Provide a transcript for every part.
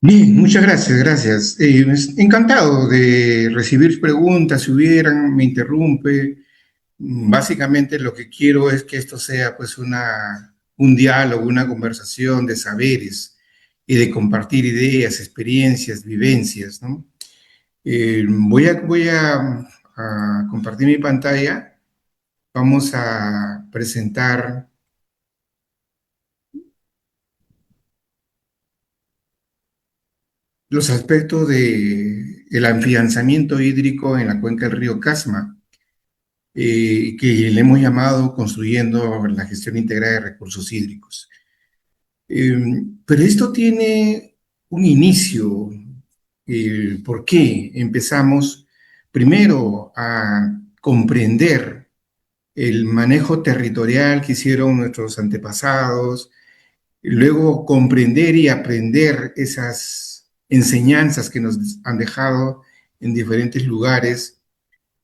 Bien, muchas gracias, gracias. Encantado de recibir preguntas, si hubieran, me interrumpe. Básicamente lo que quiero es que esto sea pues un diálogo, una conversación de saberes y de compartir ideas, experiencias, vivencias, ¿no? Voy a compartir mi pantalla. Vamos a presentar los aspectos de el afianzamiento hídrico en la cuenca del río Casma, que le hemos llamado Construyendo la Gestión Integrada de Recursos Hídricos. Eh, pero esto tiene un inicio. ¿Por qué? Empezamos primero a comprender el manejo territorial que hicieron nuestros antepasados, luego comprender y aprender esas enseñanzas que nos han dejado en diferentes lugares.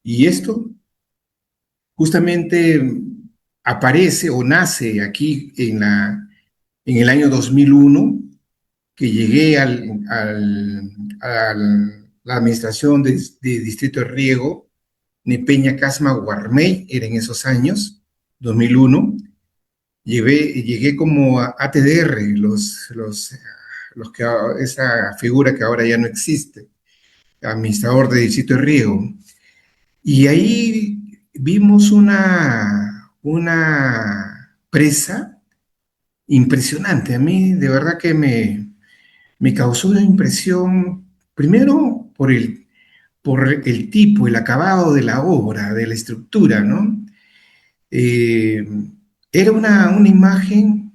Y esto justamente aparece o nace aquí en el año 2001, que llegué a la administración de Distrito de Riego, Nepeña, Casma, Guarmey, era en esos años, 2001. Llegué como a ATDR, esa figura que ahora ya no existe, administrador de Distrito de Riego. Y ahí vimos una presa impresionante. A mí de verdad que me causó una impresión, primero por el tipo, el acabado de la obra, de la estructura, ¿no? Eh, Era una imagen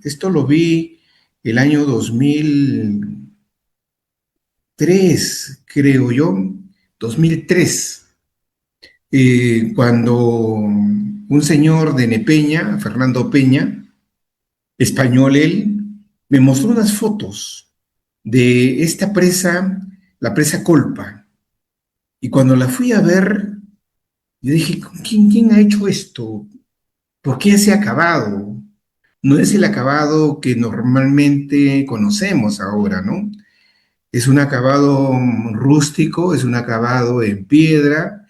esto lo vi el año 2003, creo yo, 2003, cuando un señor de Nepeña, Fernando Peña, español él, me mostró unas fotos de esta presa, la presa Colpa. Y cuando la fui a ver, yo dije, ¿quién ha hecho esto? ¿Por qué ese acabado? No es el acabado que normalmente conocemos ahora, ¿no? Es un acabado rústico, es un acabado en piedra,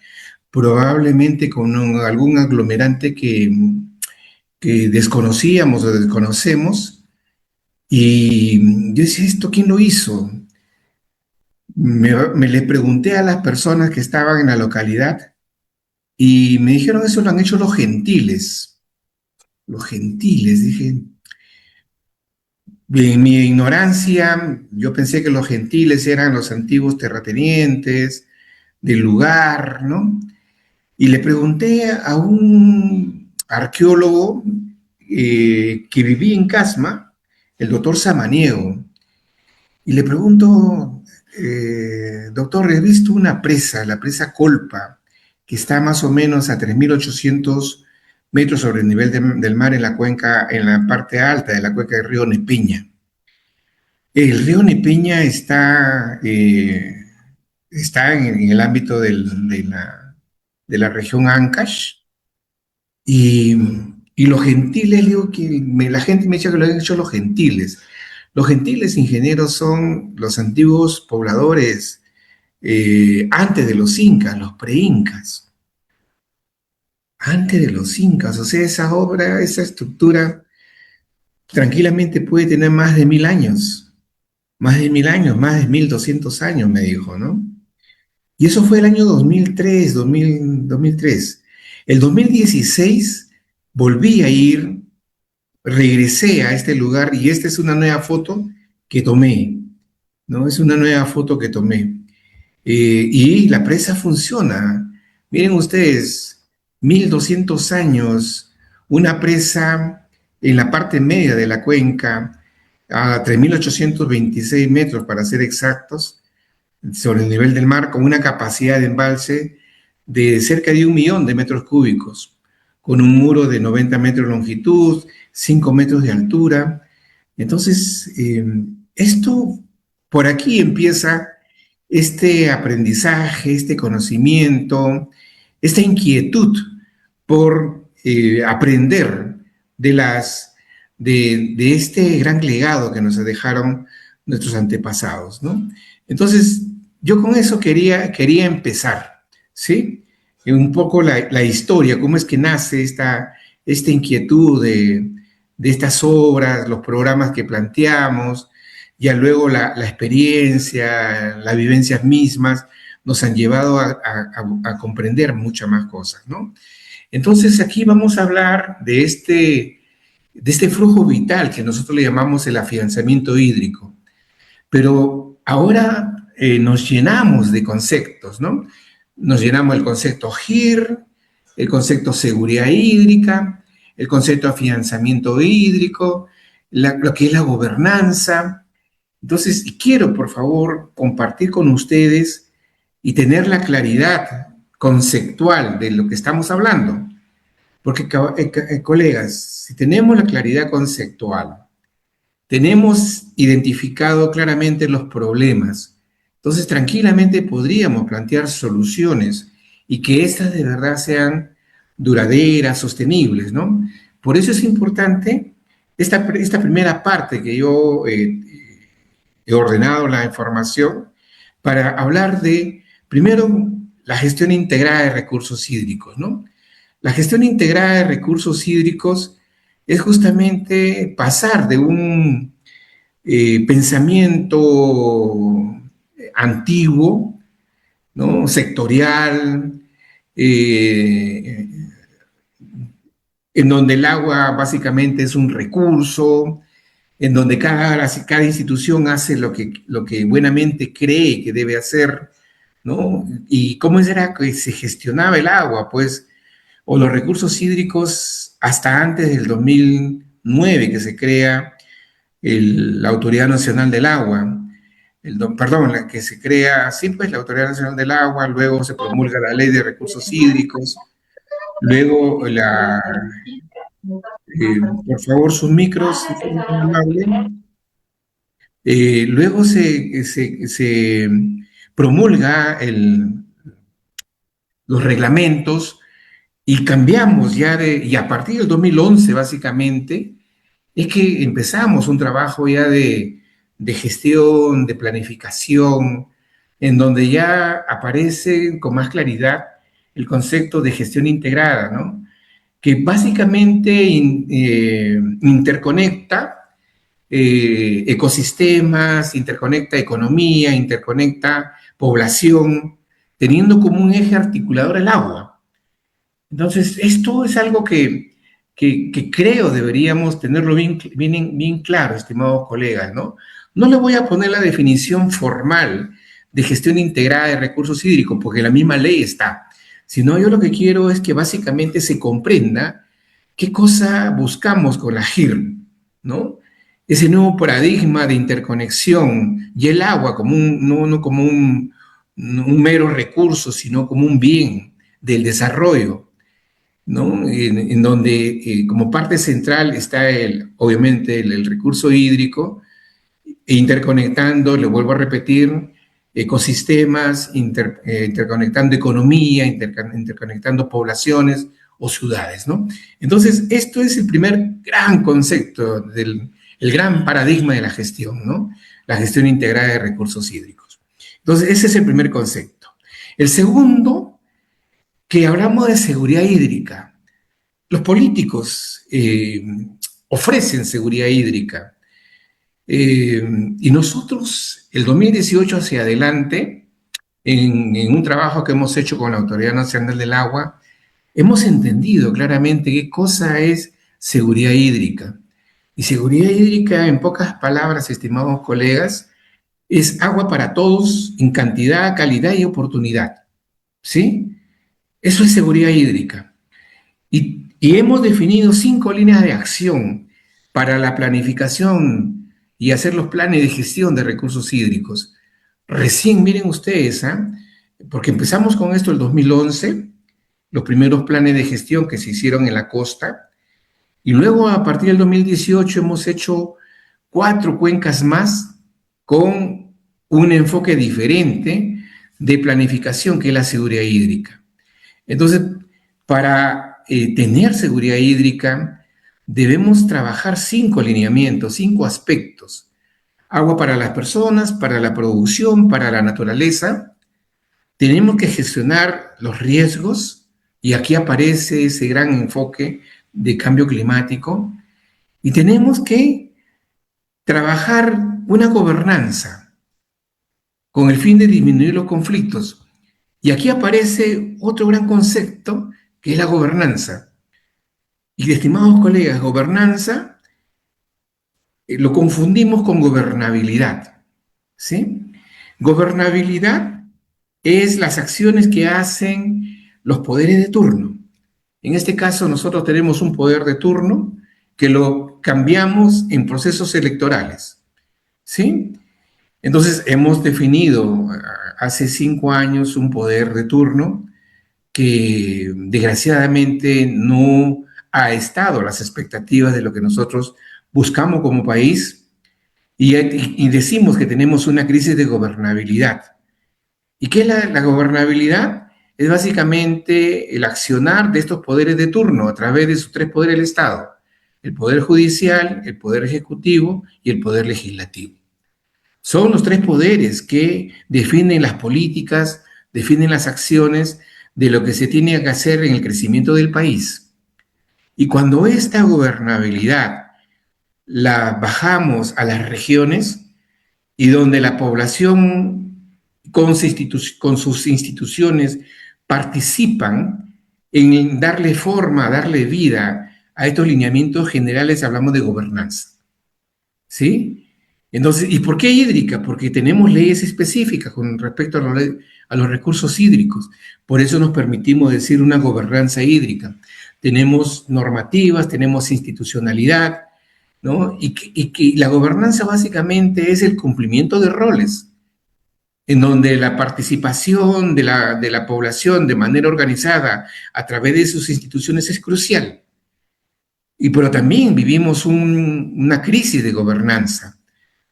probablemente con algún aglomerante que desconocíamos o desconocemos. Y yo decía, ¿esto quién lo hizo? Me le pregunté a las personas que estaban en la localidad y me dijeron, eso lo han hecho los gentiles. Los gentiles, dije, en mi ignorancia, yo pensé que los gentiles eran los antiguos terratenientes del lugar, ¿no? Y le pregunté a un arqueólogo que vivía en Casma, el doctor Samaniego, y le pregunto, doctor, he visto una presa, la presa Colpa, que está más o menos a 3.800 metros sobre el nivel del mar en la cuenca, en la parte alta de la cuenca del río Nepeña. El río Nepeña está en el ámbito de la región Ancash, y, y los gentiles, digo que la gente me dice que lo han hecho los gentiles. Los gentiles ingenieros son los antiguos pobladores antes de los incas, los pre-incas, antes de los incas. O sea, esa obra, esa estructura, tranquilamente puede tener más de 1.000 años, más de 1.000 años, más de 1.200 años, me dijo, ¿no? Y eso fue el año 2003, 2003. El 2016 volví a ir, regresé a este lugar y esta es una nueva foto que tomé, ¿no? Es una nueva foto que tomé. Y la presa funciona. Miren ustedes, 1.200 años, una presa en la parte media de la cuenca, a 3.826 metros para ser exactos, sobre el nivel del mar, con una capacidad de embalse de cerca de 1.000.000 de metros cúbicos, con un muro de 90 metros de longitud, 5 metros de altura. Entonces, esto, por aquí empieza este aprendizaje, este conocimiento, esta inquietud por aprender de este gran legado que nos dejaron nuestros antepasados, ¿no? Entonces, yo con eso quería empezar, ¿sí? Un poco la historia, cómo es que nace esta inquietud de estas obras, los programas que planteamos, ya luego la experiencia, las vivencias mismas nos han llevado a comprender muchas más cosas, ¿no? Entonces aquí vamos a hablar de este flujo vital que nosotros le llamamos el afianzamiento hídrico. Pero ahora nos llenamos de conceptos, ¿no? Nos llenamos del concepto GIR, el concepto seguridad hídrica, el concepto afianzamiento hídrico, lo que es la gobernanza. Entonces, quiero, por favor, compartir con ustedes y tener la claridad conceptual de lo que estamos hablando. Porque, colegas, si tenemos la claridad conceptual, tenemos identificado claramente los problemas, entonces tranquilamente podríamos plantear soluciones y que estas de verdad sean duraderas, sostenibles, ¿no? Por eso es importante esta primera parte que yo he ordenado la información para hablar de, primero, la gestión integrada de recursos hídricos, ¿no? La gestión integrada de recursos hídricos es justamente pasar de un pensamiento antiguo, ¿no? Sectorial, eh, en donde el agua básicamente es un recurso, en donde cada institución hace lo que buenamente cree que debe hacer, ¿no? ¿Y cómo era que se gestionaba el agua? Pues, o los recursos hídricos hasta antes del 2009 que se crea la Autoridad Nacional del Agua, perdón, la que se crea, sí, pues la Autoridad Nacional del Agua, luego se promulga la Ley de Recursos Hídricos, luego por favor, sus micros, si fueran tan amables. Luego se promulga los reglamentos y cambiamos ya y a partir del 2011 básicamente, es que empezamos un trabajo ya de gestión, de planificación, en donde ya aparece con más claridad el concepto de gestión integrada, ¿no? Que básicamente interconecta ecosistemas, interconecta economía, interconecta población, teniendo como un eje articulador el agua. Entonces, esto es algo que creo deberíamos tenerlo bien claro, estimados colegas, ¿no? No le voy a poner la definición formal de gestión integrada de recursos hídricos, porque la misma ley está, sino yo lo que quiero es que básicamente se comprenda qué cosa buscamos con la GIR, ¿no? Ese nuevo paradigma de interconexión y el agua como no como un mero recurso, sino como un bien del desarrollo, ¿no? En donde como parte central está obviamente el recurso hídrico, interconectando, le vuelvo a repetir, ecosistemas, interconectando economía, interconectando poblaciones o ciudades, ¿no? Entonces, esto es el primer gran concepto el gran paradigma de la gestión, ¿no? La gestión integrada de recursos hídricos. Entonces, ese es el primer concepto. El segundo, que hablamos de seguridad hídrica. Los políticos ofrecen seguridad hídrica y nosotros, el 2018 hacia adelante, en un trabajo que hemos hecho con la Autoridad Nacional del Agua, hemos entendido claramente qué cosa es seguridad hídrica. Y seguridad hídrica, en pocas palabras, estimados colegas, es agua para todos en cantidad, calidad y oportunidad. ¿Sí? Eso es seguridad hídrica. Y hemos definido 5 líneas de acción para la planificación y hacer los planes de gestión de recursos hídricos. Recién, miren ustedes, porque empezamos con esto el 2011, los primeros planes de gestión que se hicieron en la costa, y luego a partir del 2018 hemos hecho 4 cuencas más con un enfoque diferente de planificación que es la seguridad hídrica. Entonces, para tener seguridad hídrica, debemos trabajar 5 lineamientos, 5 aspectos. Agua para las personas, para la producción, para la naturaleza. Tenemos que gestionar los riesgos y aquí aparece ese gran enfoque de cambio climático y tenemos que trabajar una gobernanza con el fin de disminuir los conflictos. Y aquí aparece otro gran concepto que es la gobernanza. Y estimados colegas, gobernanza lo confundimos con gobernabilidad, ¿sí? Gobernabilidad es las acciones que hacen los poderes de turno. En este caso, nosotros tenemos un poder de turno que lo cambiamos en procesos electorales, ¿sí? Entonces, hemos definido hace 5 años un poder de turno que desgraciadamente no ha estado a las expectativas de lo que nosotros buscamos como país y decimos que tenemos una crisis de gobernabilidad. ¿Y qué es la gobernabilidad? Es básicamente el accionar de estos poderes de turno a través de sus tres poderes del Estado: el poder judicial, el poder ejecutivo y el poder legislativo. Son los tres poderes que definen las políticas, definen las acciones de lo que se tiene que hacer en el crecimiento del país. Y cuando esta gobernabilidad la bajamos a las regiones y donde la población con sus instituciones participan en darle forma, darle vida a estos lineamientos generales, hablamos de gobernanza, ¿sí? Entonces, ¿y por qué hídrica? Porque tenemos leyes específicas con respecto a los recursos hídricos. Por eso nos permitimos decir una gobernanza hídrica. Tenemos normativas, tenemos institucionalidad, ¿no? Y que la gobernanza básicamente es el cumplimiento de roles, en donde la participación de la población de manera organizada a través de sus instituciones es crucial. Pero también vivimos una crisis de gobernanza.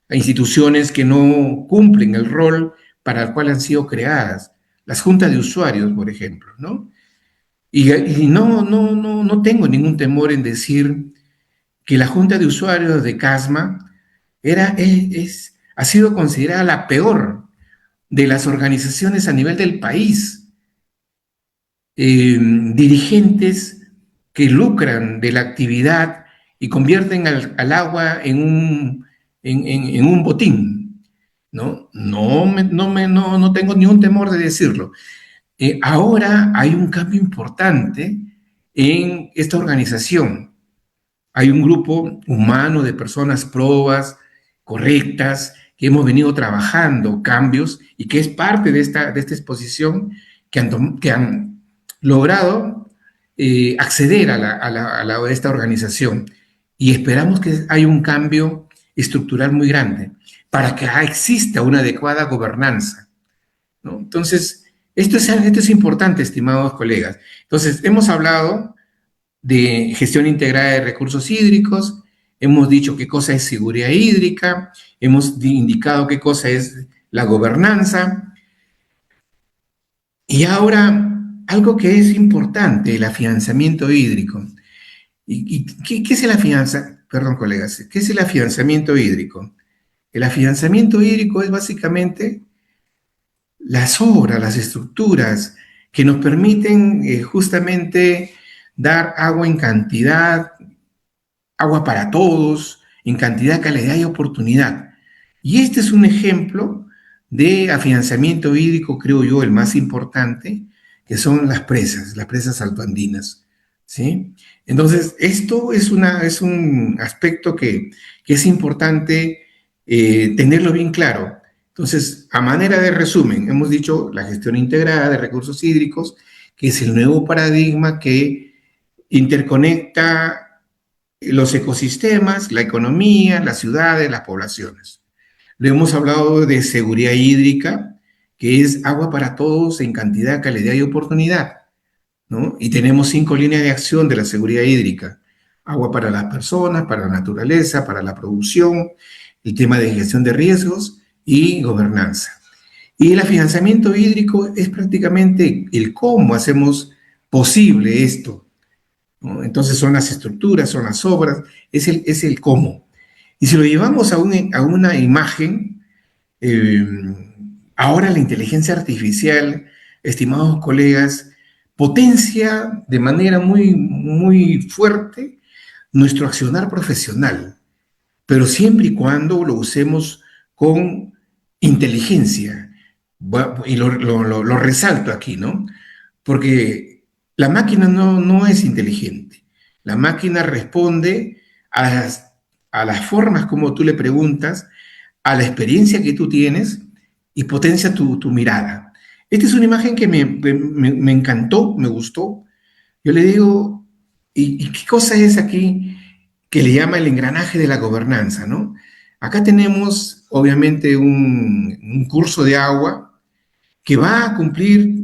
Hay instituciones que no cumplen el rol para el cual han sido creadas. Las juntas de usuarios, por ejemplo, ¿no? Y no tengo ningún temor en decir que la junta de usuarios de CASMA ha sido considerada la peor de las organizaciones a nivel del país. Dirigentes que lucran de la actividad y convierten al agua en un botín, ¿no? No tengo ni un temor de decirlo. Ahora hay un cambio importante en esta organización. Hay un grupo humano de personas probas, correctas, que hemos venido trabajando cambios y que es parte de esta exposición que han logrado acceder a esta organización. Y esperamos que haya un cambio estructural muy grande para que exista una adecuada gobernanza, ¿no? Entonces, esto es importante, estimados colegas. Entonces, hemos hablado de gestión integrada de recursos hídricos, hemos dicho qué cosa es seguridad hídrica, hemos indicado qué cosa es la gobernanza, y ahora algo que es importante, el afianzamiento hídrico. ¿Y qué es el afianzamiento? Perdón, colegas, ¿qué es el afianzamiento hídrico? El afianzamiento hídrico es básicamente las obras, las estructuras que nos permiten justamente dar agua en cantidad, agua para todos, en cantidad, calidad y oportunidad. Y este es un ejemplo de afianzamiento hídrico, creo yo, el más importante, que son las presas altoandinas, ¿sí? Entonces, esto es un aspecto que es importante tenerlo bien claro. Entonces, a manera de resumen, hemos dicho la gestión integrada de recursos hídricos, que es el nuevo paradigma que interconecta los ecosistemas, la economía, las ciudades, las poblaciones. Le hemos hablado de seguridad hídrica, que es agua para todos en cantidad, calidad y oportunidad, ¿no? Y tenemos 5 líneas de acción de la seguridad hídrica: agua para las personas, para la naturaleza, para la producción, el tema de gestión de riesgos y gobernanza. Y el financiamiento hídrico es prácticamente el cómo hacemos posible esto, ¿no? Entonces son las estructuras, son las obras, es el cómo. Y si lo llevamos a una imagen, eh, ahora la inteligencia artificial, estimados colegas, potencia de manera muy fuerte nuestro accionar profesional, pero siempre y cuando lo usemos con inteligencia. Y lo resalto aquí, ¿no? Porque la máquina no es inteligente. La máquina responde a las formas como tú le preguntas, a la experiencia que tú tienes y potencia tu mirada. Esta es una imagen que me encantó, me gustó. Yo le digo, ¿y qué cosa es aquí que le llama el engranaje de la gobernanza, ¿no? Acá tenemos, obviamente, un curso de agua que va a cumplir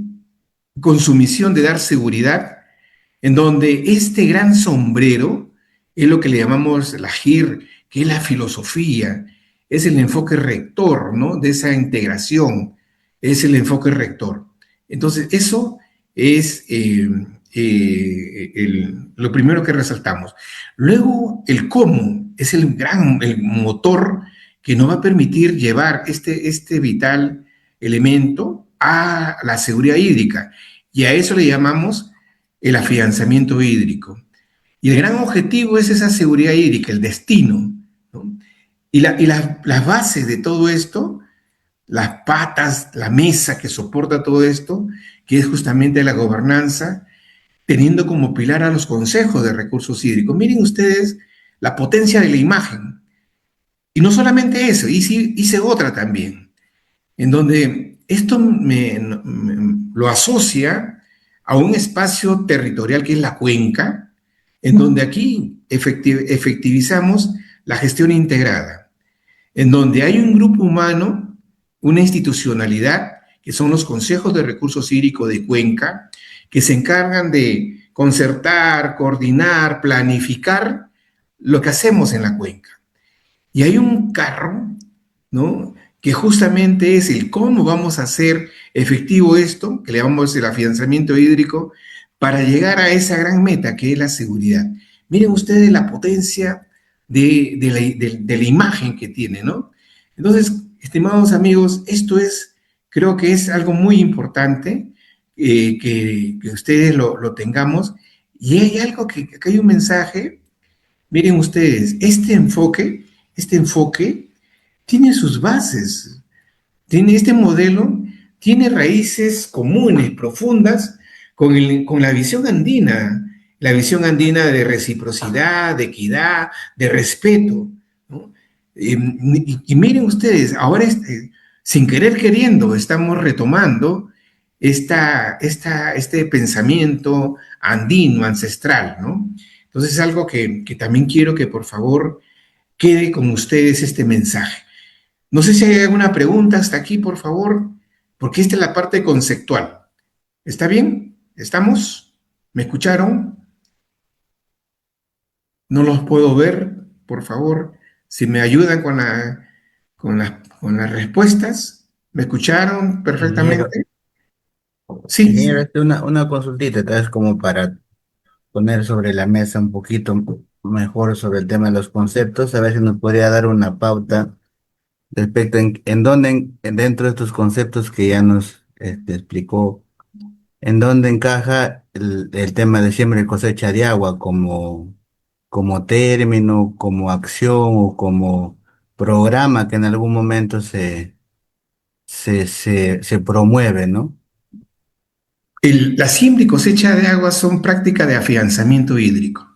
con su misión de dar seguridad, en donde este gran sombrero es lo que le llamamos la GIR, que es la filosofía, es el enfoque rector, ¿no? De esa integración, es el enfoque rector. Entonces, eso es lo primero que resaltamos. Luego, el cómo es el motor que nos va a permitir llevar este vital elemento a la seguridad hídrica. Y a eso le llamamos el afianzamiento hídrico. Y el gran objetivo es esa seguridad hídrica, el destino, ¿no? Las bases de todo esto, las patas, la mesa que soporta todo esto, que es justamente la gobernanza, teniendo como pilar a los consejos de recursos hídricos. Miren ustedes la potencia de la imagen. Y no solamente eso, hice otra también en donde esto lo asocia a un espacio territorial que es la cuenca, en donde aquí efectivizamos la gestión integrada, en donde hay un grupo humano, una institucionalidad, que son los consejos de recursos hídricos de Cuenca, que se encargan de concertar, coordinar, planificar lo que hacemos en la cuenca. Y hay un carro, ¿no? Que justamente es el cómo vamos a hacer efectivo esto, que le llamamos el afianzamiento hídrico, para llegar a esa gran meta que es la seguridad. Miren ustedes la potencia de la imagen que tiene, ¿no? Entonces, estimados amigos, esto es, creo que es algo muy importante que ustedes lo tengamos. Y hay algo que hay un mensaje. Miren ustedes, este enfoque tiene sus bases, tiene este modelo, tiene raíces comunes, profundas, con la visión andina de reciprocidad, de equidad, de respeto, ¿no? Y miren ustedes, ahora sin querer queriendo estamos retomando este pensamiento andino, ancestral, ¿no? Entonces es algo que también quiero que por favor quede con ustedes este mensaje. No sé si hay alguna pregunta hasta aquí, por favor, porque esta es la parte conceptual. ¿Está bien? ¿Estamos? ¿Me escucharon? No los puedo ver, por favor. Si me ayudan con las respuestas. ¿Me escucharon Ingeniero, perfectamente? Sí. ingeniero, una consultita, tal vez como para poner sobre la mesa un poquito mejor sobre el tema de los conceptos, a ver si nos podría dar una pauta respecto en dónde, dentro de estos conceptos que ya nos explicó, en dónde encaja el tema de siembra y cosecha de agua como término, como acción o como programa que en algún momento se promueve, ¿no? La siembra y cosecha de agua son prácticas de afianzamiento hídrico,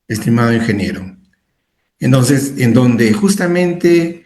estimado ingeniero. Entonces, en donde justamente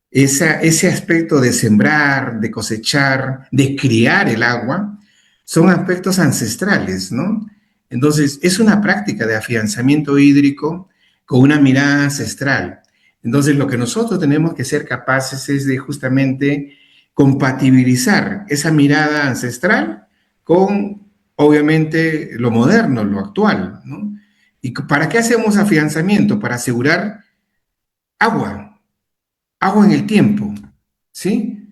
ese aspecto de sembrar, de cosechar, de criar el agua, son aspectos ancestrales, ¿no? Entonces, es una práctica de afianzamiento hídrico con una mirada ancestral. Entonces, lo que nosotros tenemos que ser capaces es de justamente compatibilizar esa mirada ancestral con, obviamente, lo moderno, lo actual, ¿no? ¿Y para qué hacemos afianzamiento? Para asegurar agua, agua en el tiempo, ¿sí?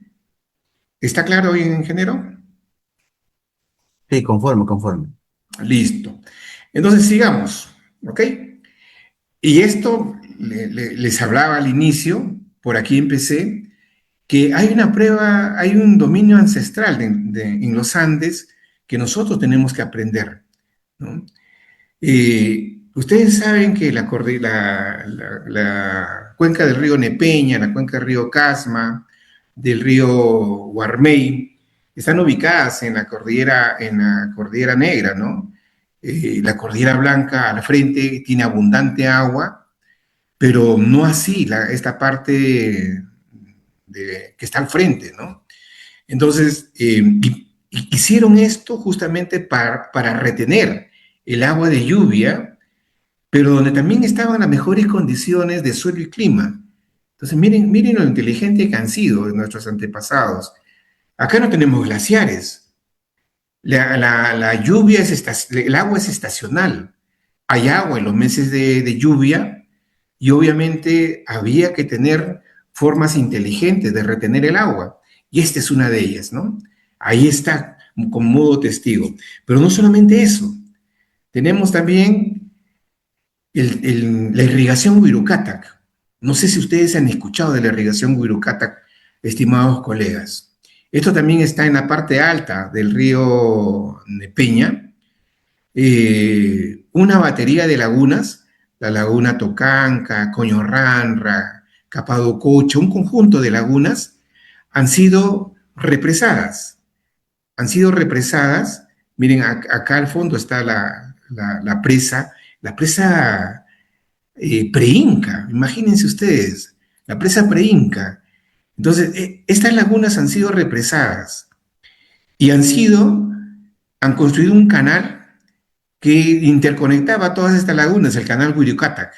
¿Está claro, ingeniero? Sí, conforme, conforme. Listo. Entonces sigamos, ¿ok? Y esto les hablaba al inicio, por aquí empecé, que hay una prueba, hay un dominio ancestral en los Andes que nosotros tenemos que aprender, ¿no? Ustedes saben que la cuenca del río Nepeña, la cuenca del río Casma, del río Guarmey, están ubicadas en la cordillera Negra, ¿no? La cordillera Blanca al frente tiene abundante agua, pero no así esta parte que está al frente, ¿no? Entonces, hicieron esto justamente para retener el agua de lluvia, pero donde también estaban las mejores condiciones de suelo y clima. Entonces, miren lo inteligente que han sido nuestros antepasados. Acá no tenemos glaciares. La lluvia el agua es estacional. Hay agua en los meses de lluvia y obviamente había que tener formas inteligentes de retener el agua. Y esta es una de ellas, ¿no? Ahí está como modo testigo. Pero no solamente eso. Tenemos también la irrigación Huirucatac. No sé si ustedes han escuchado de la irrigación Huirucatac, estimados colegas. Esto también está en la parte alta del río Nepeña, una batería de lagunas, la laguna Tocanca, Coñorranra, Capadococha, un conjunto de lagunas, han sido represadas. Han sido represadas. Miren, acá al fondo está la presa preinca, imagínense ustedes, la presa preinca. Entonces, estas lagunas han sido represadas y han construido un canal que interconectaba todas estas lagunas, el canal Huirucatac.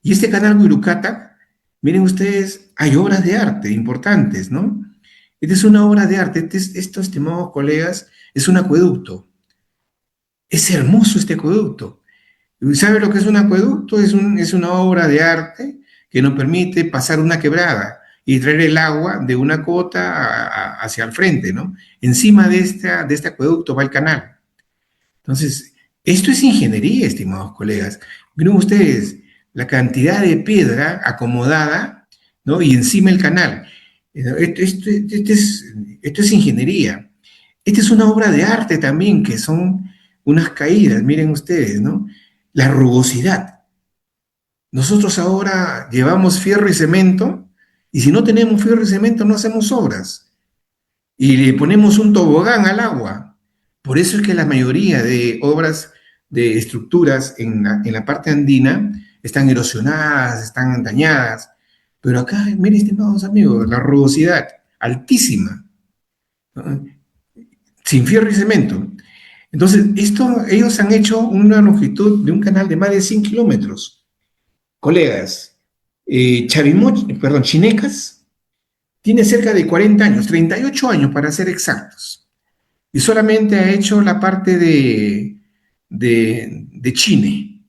Y este canal Huirucatac, miren ustedes, hay obras de arte importantes, ¿no? Esta es una obra de arte, esto, estimados colegas, es un acueducto. Es hermoso este acueducto. ¿Sabe lo que es un acueducto? Es una obra de arte que nos permite pasar una quebrada y traer el agua de una cota hacia el frente, ¿no? Encima de este acueducto va el canal. Entonces, esto es ingeniería, estimados colegas. Miren ustedes la cantidad de piedra acomodada, ¿no? Y encima el canal. Esto es ingeniería. Esta es una obra de arte también, que son unas caídas, miren ustedes, ¿no? La rugosidad. Nosotros ahora llevamos fierro y cemento, y si no tenemos fierro y cemento no hacemos obras. Y le ponemos un tobogán al agua. Por eso es que la mayoría de obras de estructuras en la parte andina están erosionadas, están dañadas. Pero acá, miren, estimados amigos, la rugosidad altísima, ¿no? Sin fierro y cemento. Entonces, ellos han hecho una longitud de un canal de más de 100 kilómetros. Colegas, Chinecas tiene cerca de 40 años, 38 años para ser exactos, y solamente ha hecho la parte de Chine,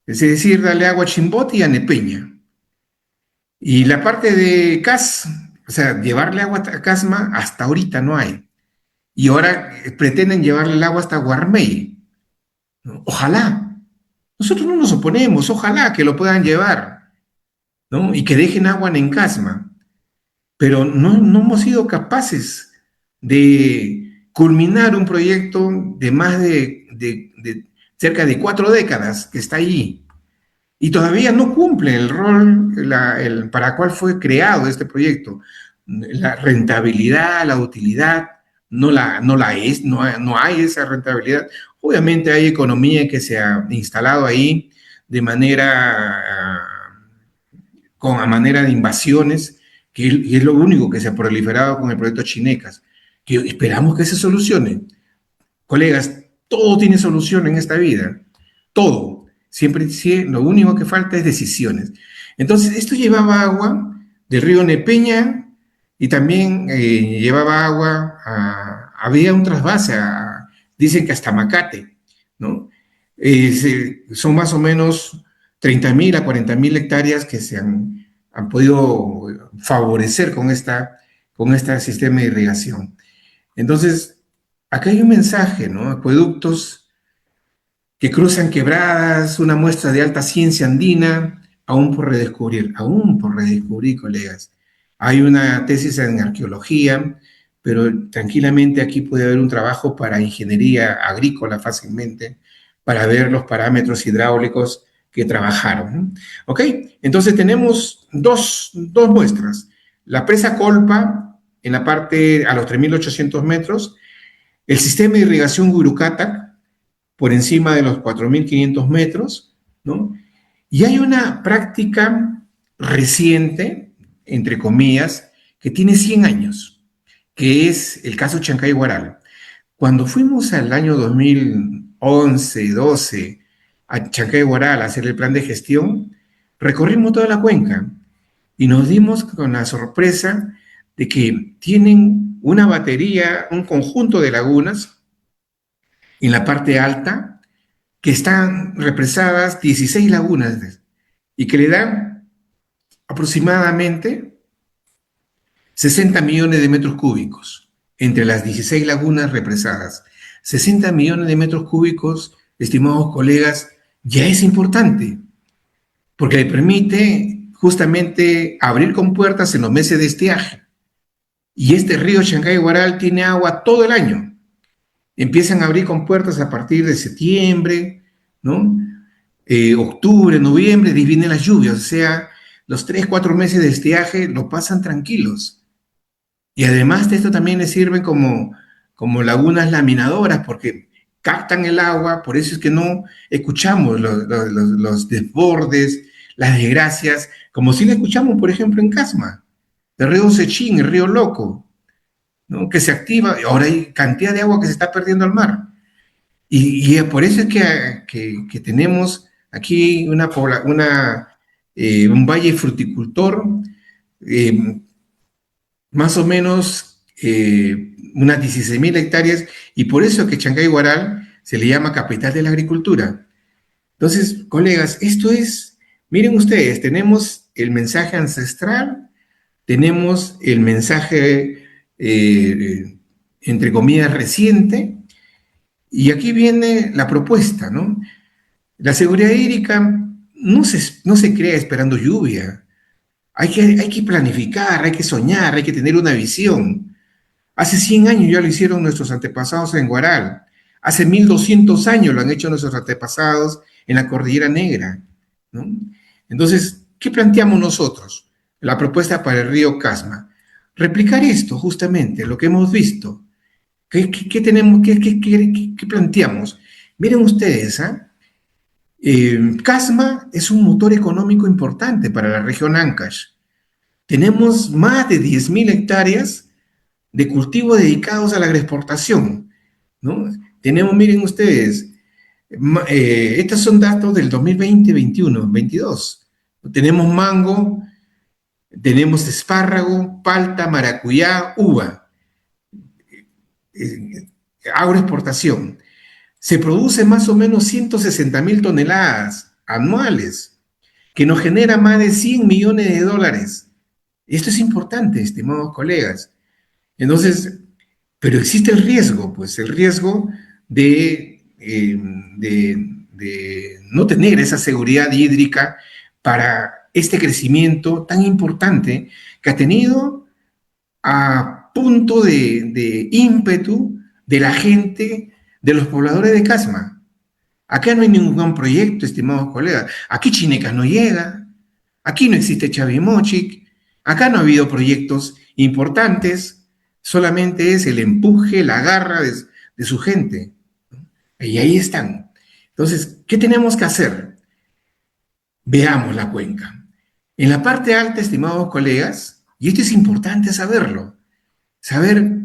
es decir, darle agua a Chimbote y a Nepeña. Y la parte de Cas, o sea, llevarle agua a Casma, hasta ahorita no hay. Y ahora pretenden llevarle el agua hasta Guarmey, ¿no? Ojalá. Nosotros no nos oponemos, ojalá que lo puedan llevar, ¿no? Y que dejen agua en Casma. Pero no hemos sido capaces de culminar un proyecto de más de cerca de 4 décadas que está allí. Y todavía no cumple el rol para el cual fue creado este proyecto. La rentabilidad, la utilidad, no hay esa rentabilidad. Obviamente hay economía que se ha instalado ahí de a manera de invasiones, que es lo único que se ha proliferado con el proyecto Chinecas, que esperamos que se solucione. Colegas, todo tiene solución en esta vida, todo. Siempre, sí, lo único que falta es decisiones. Entonces, esto llevaba agua del río Nepeña y también llevaba agua, había un trasvase, dicen que hasta Macate, ¿no? Son más o menos 30.000 a 40.000 hectáreas que han podido favorecer con este sistema de irrigación. Entonces, acá hay un mensaje, ¿no? Acueductos que cruzan quebradas, una muestra de alta ciencia andina, aún por redescubrir, colegas. Hay una tesis en arqueología, pero tranquilamente aquí puede haber un trabajo para ingeniería agrícola fácilmente, para ver los parámetros hidráulicos que trabajaron, ¿no? ¿Ok? Entonces tenemos dos muestras. La presa Colpa, en la parte a los 3.800 metros, el sistema de irrigación Gurucata, por encima de los 4.500 metros, ¿no? Y hay una práctica reciente, entre comillas, que tiene 100 años, que es el caso Chancay Guaral. Cuando fuimos al año 2011, 12, a Chancay Guaral a hacer el plan de gestión, recorrimos toda la cuenca y nos dimos con la sorpresa de que tienen una batería, un conjunto de lagunas en la parte alta que están represadas 16 lagunas y que le dan aproximadamente 60 millones de metros cúbicos entre las 16 lagunas represadas. 60 millones de metros cúbicos, estimados colegas, ya es importante, porque le permite justamente abrir compuertas en los meses de estiaje. Y este río Chancay-Guaral tiene agua todo el año. Empiezan a abrir compuertas a partir de septiembre, ¿no? Octubre, noviembre, y vienen las lluvias, o sea, los 3, 4 meses de estiaje lo pasan tranquilos. Y además de esto también les sirven como lagunas laminadoras porque captan el agua, por eso es que no escuchamos los desbordes, las desgracias, como si le escuchamos, por ejemplo, en Casma, el río Sechín, el río Loco, ¿no? Que se activa, ahora hay cantidad de agua que se está perdiendo al mar. Y por eso es que tenemos aquí un valle fruticultor, eh, más o menos unas 16.000 hectáreas, y por eso que Chancay Guaral se le llama capital de la agricultura. Entonces, colegas, miren ustedes, tenemos el mensaje ancestral, tenemos el mensaje, entre comillas, reciente, y aquí viene la propuesta, ¿no? La seguridad hídrica no se crea esperando lluvia. Hay que planificar, hay que soñar, hay que tener una visión. Hace 100 años ya lo hicieron nuestros antepasados en Guaral. Hace 1.200 años lo han hecho nuestros antepasados en la Cordillera Negra, ¿no? Entonces, ¿qué planteamos nosotros? La propuesta para el río Casma. Replicar esto, justamente, lo que hemos visto. ¿Qué tenemos, qué planteamos? Miren ustedes, ¿ah? Casma es un motor económico importante para la región Ancash. Tenemos más de 10.000 hectáreas de cultivos dedicados a la agroexportación, ¿no? Tenemos, miren ustedes, estos son datos del 2020, 21, 22. Tenemos mango, tenemos espárrago, palta, maracuyá, uva, eh, agroexportación. Se produce más o menos 160.000 toneladas anuales, que nos genera más de 100 millones de dólares. Esto es importante, estimados colegas. Entonces, pero existe el riesgo, pues el riesgo de no tener esa seguridad hídrica para este crecimiento tan importante que ha tenido a punto de ímpetu de la gente, de los pobladores de Casma. Acá no hay ningún proyecto, estimados colegas. Aquí Chinecas no llega, aquí no existe Chavimochic, acá no ha habido proyectos importantes, solamente es el empuje, la garra de su gente. Y ahí están. Entonces, ¿qué tenemos que hacer? Veamos la cuenca. En la parte alta, estimados colegas, y esto es importante saber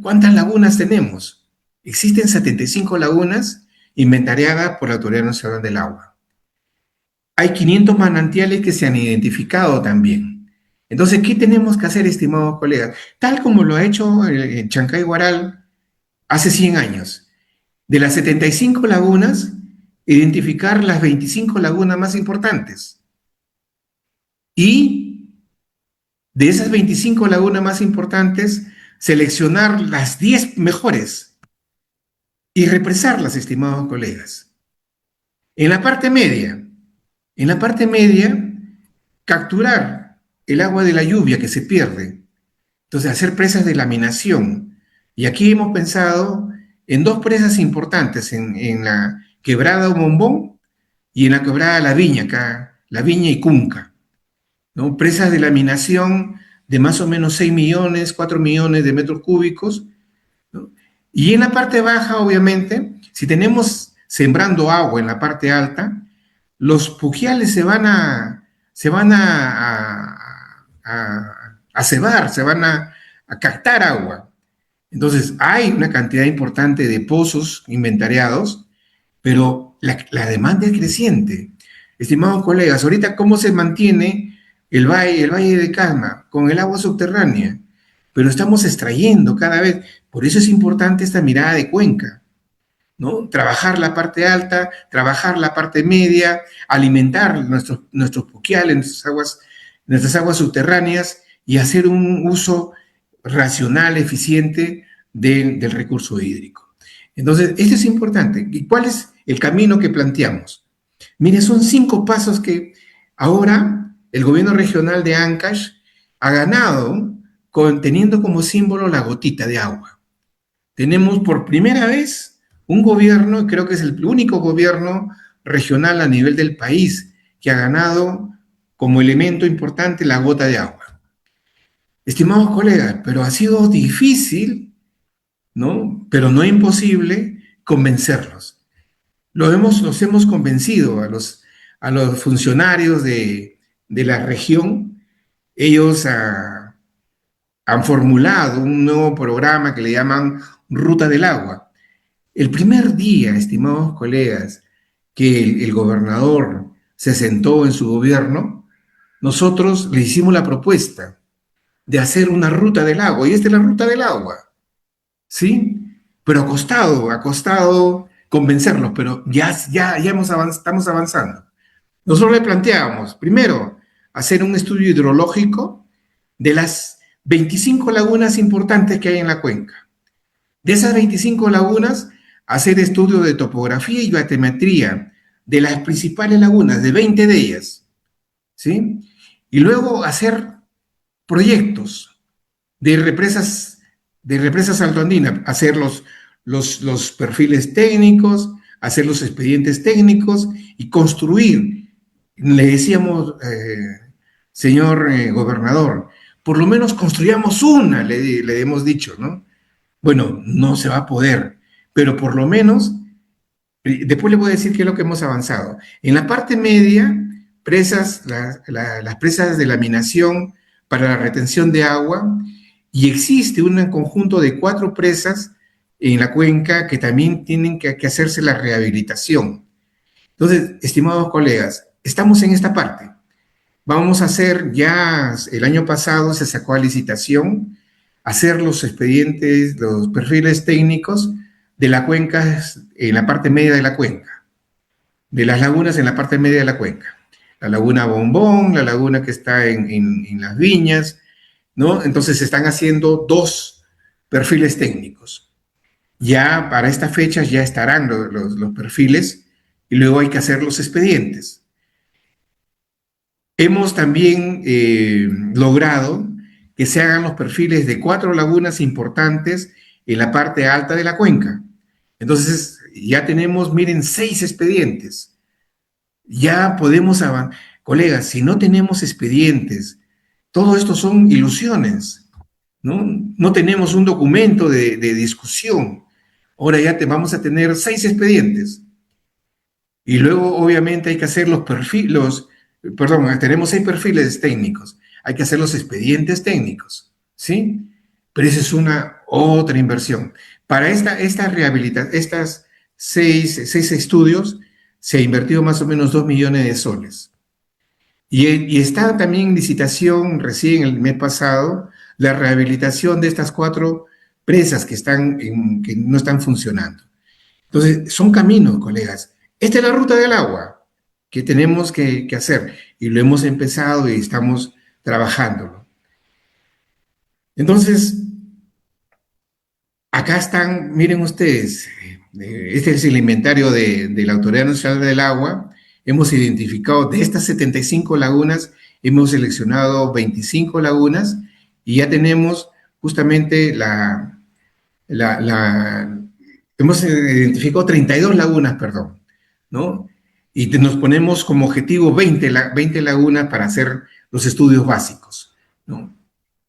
cuántas lagunas tenemos. Existen 75 lagunas inventariadas por la Autoridad Nacional del Agua. Hay 500 manantiales que se han identificado también. Entonces, ¿qué tenemos que hacer, estimados colegas? Tal como lo ha hecho el Chancay Guaral hace 100 años. De las 75 lagunas, identificar las 25 lagunas más importantes. Y de esas 25 lagunas más importantes, seleccionar las 10 mejores y represarlas, estimados colegas. En la parte media, capturar el agua de la lluvia que se pierde. Entonces, hacer presas de laminación. Y aquí hemos pensado en dos presas importantes, en la quebrada Bombón y en la quebrada La Viña, acá, La Viña y Cunca, ¿no? Presas de laminación de más o menos 6 millones, 4 millones de metros cúbicos, ¿no? Y en la parte baja, obviamente, si tenemos sembrando agua en la parte alta, los pujiales se van a cebar, a captar agua. Entonces, hay una cantidad importante de pozos inventariados, pero la demanda es creciente. Estimados colegas, ahorita cómo se mantiene el valle de Calma con el agua subterránea, pero estamos extrayendo cada vez. Por eso es importante esta mirada de cuenca, ¿no? Trabajar la parte alta, trabajar la parte media, alimentar nuestros puquiales, nuestras aguas subterráneas y hacer un uso racional, eficiente del recurso hídrico. Entonces, esto es importante. ¿Y cuál es el camino que planteamos? Mire, son 5 pasos que ahora el gobierno regional de Ancash ha ganado teniendo como símbolo la gotita de agua. Tenemos por primera vez un gobierno, creo que es el único gobierno regional a nivel del país que ha ganado como elemento importante la gota de agua. Estimados colegas, pero ha sido difícil, ¿no? Pero no imposible convencerlos. Los hemos convencido a los funcionarios de la región. Ellos han formulado un nuevo programa que le llaman Ruta del Agua. El primer día, estimados colegas, que el gobernador se sentó en su gobierno, nosotros le hicimos la propuesta de hacer una ruta del agua, y esta es la ruta del agua, ¿sí? Pero ha costado convencerlos, pero ya estamos avanzando. Nosotros le planteábamos, primero, hacer un estudio hidrológico de las 25 lagunas importantes que hay en la cuenca. De esas 25 lagunas, hacer estudio de topografía y batimetría de las principales lagunas, de 20 de ellas, ¿sí? Y luego hacer proyectos de represas altoandinas, hacer los perfiles técnicos, hacer los expedientes técnicos y construir. Le decíamos, señor gobernador, por lo menos construyamos una, le hemos dicho, ¿no? Bueno, no se va a poder, pero por lo menos, después le voy a decir qué es lo que hemos avanzado. En la parte media, las presas de laminación para la retención de agua, y existe un conjunto de 4 presas en la cuenca que también tienen que hacerse la rehabilitación. Entonces, estimados colegas, estamos en esta parte. Vamos a hacer ya, el año pasado se sacó a licitación, hacer los expedientes, los perfiles técnicos de la cuenca en la parte media de la cuenca, de las lagunas en la parte media de la cuenca. La laguna Bombón, la laguna que está en Las Viñas, ¿no? Entonces se están haciendo 2 perfiles técnicos. Ya para esta fecha ya estarán los perfiles y luego hay que hacer los expedientes. Hemos también logrado que se hagan los perfiles de 4 lagunas importantes en la parte alta de la cuenca. Entonces ya tenemos, miren, 6 expedientes. Ya podemos avanzar. Colegas, si no tenemos expedientes, todo esto son ilusiones, ¿no? No tenemos un documento de discusión. Ahora ya vamos a tener 6 expedientes. Y luego, obviamente, hay que hacer los perfiles, tenemos 6 perfiles técnicos. Hay que hacer los expedientes técnicos, ¿sí? Pero esa es una otra inversión. Para esta rehabilitación, estas 6 estudios, se ha invertido más o menos 2 millones de soles. Y está también en licitación recién el mes pasado la rehabilitación de estas 4 presas que no están funcionando. Entonces, son caminos, colegas. Esta es la ruta del agua que tenemos que hacer y lo hemos empezado y estamos trabajándolo. Entonces, acá están, miren ustedes, este es el inventario de la Autoridad Nacional del Agua. Hemos identificado de estas 75 lagunas, hemos seleccionado 25 lagunas y ya tenemos justamente la, la- hemos identificado 32 lagunas, perdón, ¿no? Y nos ponemos como objetivo 20 lagunas para hacer los estudios básicos, ¿no?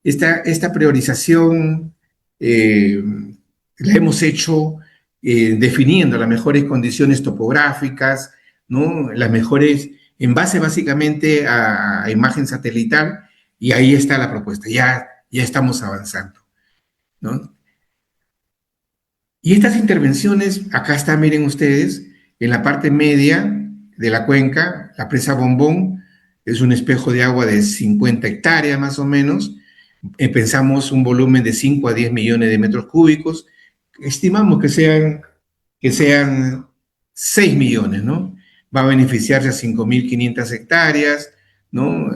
Esta priorización eh, la hemos hecho definiendo las mejores condiciones topográficas, ¿no? Las mejores, en base básicamente a imagen satelital, y ahí está la propuesta, ya estamos avanzando, ¿no? Y estas intervenciones, acá está, miren ustedes, en la parte media de la cuenca, la presa Bombón es un espejo de agua de 50 hectáreas más o menos. Pensamos un volumen de 5 a 10 millones de metros cúbicos. Estimamos que sean 6 millones, ¿no? Va a beneficiarse a 5.500 hectáreas, ¿no?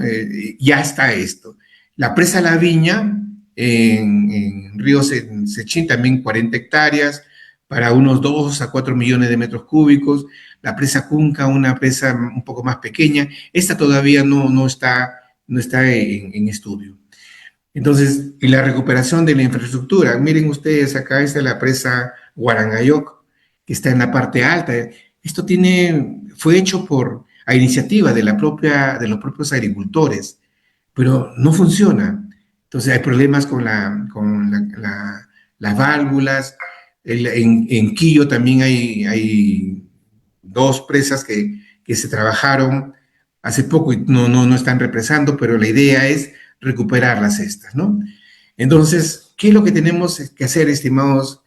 Ya está esto. La presa La Viña, en Río Sechín, también 40 hectáreas, para unos 2 a 4 millones de metros cúbicos. La presa Cunca, una presa un poco más pequeña. Esta todavía no está en estudio. Entonces, y la recuperación de la infraestructura. Miren ustedes, acá está la presa Guarangayoc, que está en la parte alta. Esto fue hecho a iniciativa de los propios agricultores, pero no funciona. Entonces hay problemas con las válvulas. En Quillo también hay dos presas que se trabajaron hace poco y no están represando, pero la idea es recuperar estas, ¿no? Entonces, ¿qué es lo que tenemos que hacer, estimados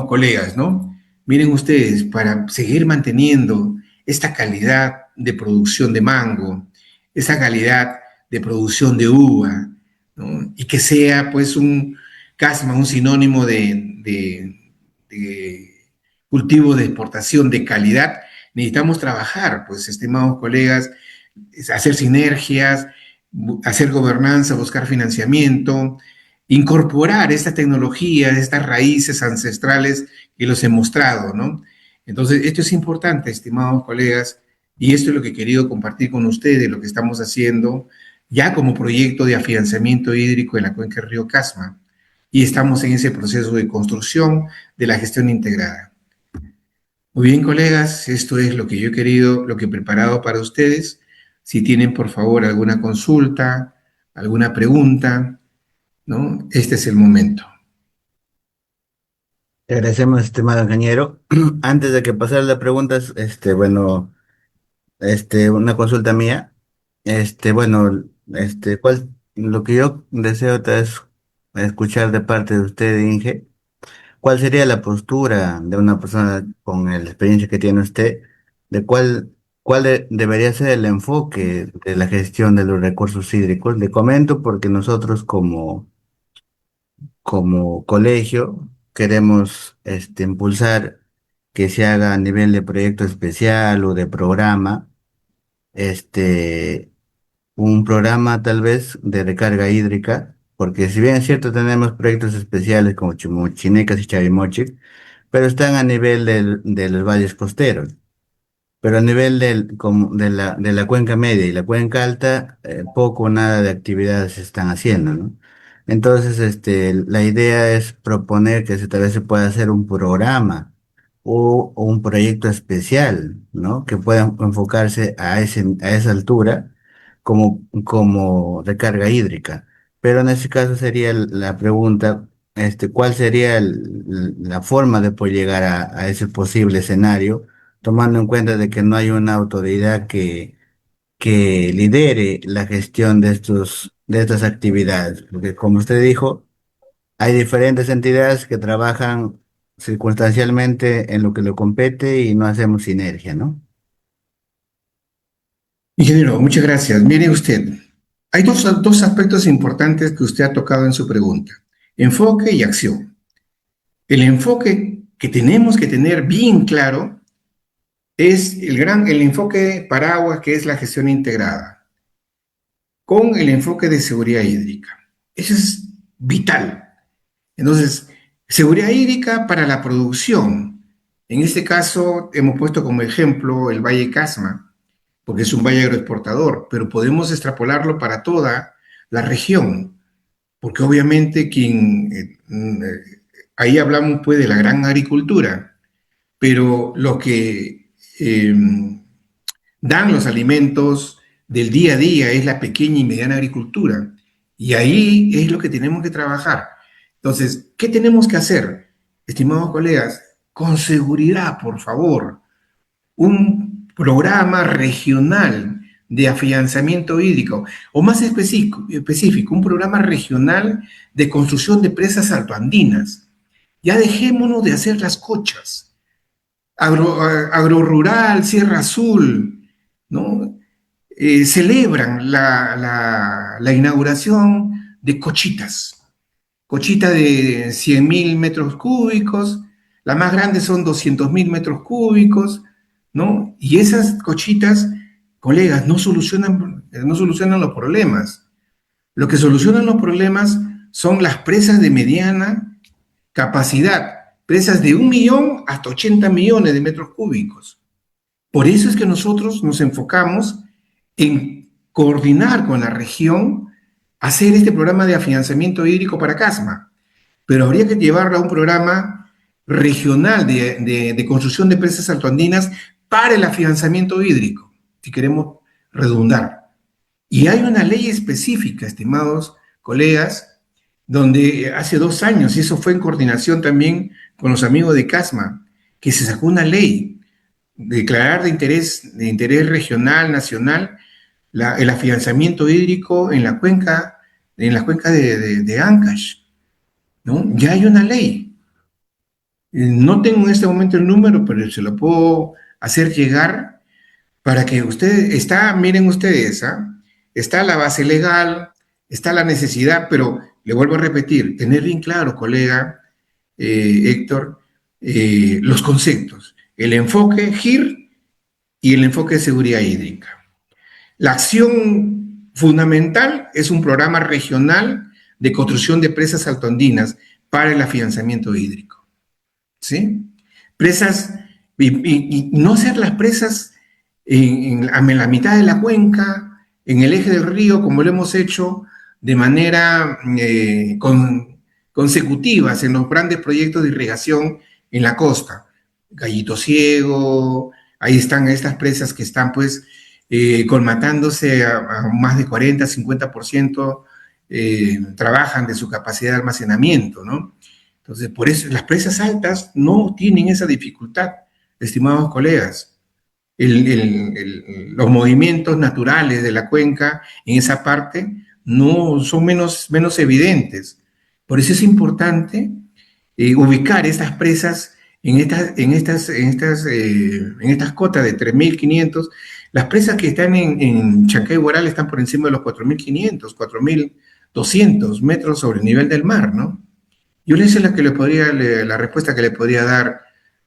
colegas, ¿no? Miren ustedes, para seguir manteniendo esta calidad de producción de mango, esa calidad de producción de uva, ¿no? Y que sea pues un casma, un sinónimo de cultivo de exportación de calidad, necesitamos trabajar, pues, estimados colegas, hacer sinergias, hacer gobernanza, buscar financiamiento, incorporar estas tecnologías, estas raíces ancestrales que los he mostrado, ¿no? Entonces, esto es importante, estimados colegas, y esto es lo que he querido compartir con ustedes, lo que estamos haciendo ya como proyecto de afianzamiento hídrico en la cuenca del río Casma, y estamos en ese proceso de construcción de la gestión integrada. Muy bien, colegas, esto es lo que yo he querido, lo que he preparado para ustedes. Si tienen, por favor, alguna consulta, alguna pregunta, ¿no? Este es el momento. Te agradecemos, estimado ingeniero. Antes de que pasara las preguntas, bueno, una consulta mía. Bueno, lo que yo deseo es escuchar de parte de usted, Inge, ¿cuál sería la postura de una persona con la experiencia que tiene usted, de debería ser el enfoque de la gestión de los recursos hídricos? Le comento porque nosotros como colegio queremos impulsar que se haga a nivel de proyecto especial o de programa, este, un programa tal vez de recarga hídrica, porque si bien es cierto tenemos proyectos especiales como Chimuchinecas y Chavimochic, pero están a nivel de los valles costeros. Pero a nivel de la cuenca media y la cuenca alta, poco o nada de actividades se están haciendo, ¿no? Entonces, la idea es proponer que tal vez se pueda hacer un programa o un proyecto especial, ¿no? Que pueda enfocarse a esa altura como recarga hídrica. Pero en ese caso sería la pregunta, ¿cuál sería la forma de poder llegar a ese posible escenario? Tomando en cuenta de que no hay una autoridad que lidere la gestión de estas actividades, porque como usted dijo, hay diferentes entidades que trabajan circunstancialmente en lo que le compete y no hacemos sinergia, ¿no? Ingeniero, muchas gracias. Mire usted, hay dos aspectos importantes que usted ha tocado en su pregunta: enfoque y acción. El enfoque que tenemos que tener bien claro es el enfoque paraguas, que es la gestión integrada, con el enfoque de seguridad hídrica. Eso es vital. Entonces, seguridad hídrica para la producción. En este caso, hemos puesto como ejemplo el Valle Casma, porque es un valle agroexportador, pero podemos extrapolarlo para toda la región, porque obviamente ahí hablamos pues de la gran agricultura, pero lo que dan los alimentos del día a día es la pequeña y mediana agricultura. Y ahí es lo que tenemos que trabajar. Entonces, ¿qué tenemos que hacer, estimados colegas? Con seguridad, por favor, un programa regional de afianzamiento hídrico, o más específico, un programa regional de construcción de presas altoandinas. Ya dejémonos de hacer las cochas. Agrorural, Sierra Azul, ¿no? Celebran la inauguración de cochitas, cochita de 100.000 metros cúbicos, la más grande son 200.000 metros cúbicos, ¿no? Y esas cochitas, colegas, no solucionan los problemas. Lo que solucionan los problemas son las presas de mediana capacidad, presas de 1 millón hasta 80 millones de metros cúbicos. Por eso es que nosotros nos enfocamos en coordinar con la región, hacer este programa de afianzamiento hídrico para Casma, pero habría que llevarlo a un programa regional de construcción de presas altoandinas para el afianzamiento hídrico, si queremos redundar. Y hay una ley específica, estimados colegas, donde hace 2 años, y eso fue en coordinación también con los amigos de Casma, que se sacó una ley declarar de interés regional, nacional, el afianzamiento hídrico en la cuenca de Ancash, ¿no? Ya hay una ley. No tengo en este momento el número, pero se lo puedo hacer llegar para que ustedes, miren ustedes, ¿ah? Está la base legal, está la necesidad, pero le vuelvo a repetir, tener bien claro, colega Héctor, los conceptos, el enfoque GIR y el enfoque de seguridad hídrica. La acción fundamental es un programa regional de construcción de presas altoandinas para el afianzamiento hídrico, ¿sí? Presas, y no hacer las presas en la mitad de la cuenca, en el eje del río, como lo hemos hecho de manera consecutivas en los grandes proyectos de irrigación en la costa. Gallito Ciego, ahí están estas presas que están pues colmatándose a más de 40, 50%, trabajan de su capacidad de almacenamiento, ¿no? Entonces, por eso las presas altas no tienen esa dificultad, estimados colegas. Los movimientos naturales de la cuenca en esa parte no son menos evidentes. Por eso es importante ubicar estas presas en estas cotas de 3.500. Las presas que están en Chancay Guaral están por encima de los 4.500, 4.200 metros sobre el nivel del mar, ¿no? Yo le sé la respuesta que le podría dar,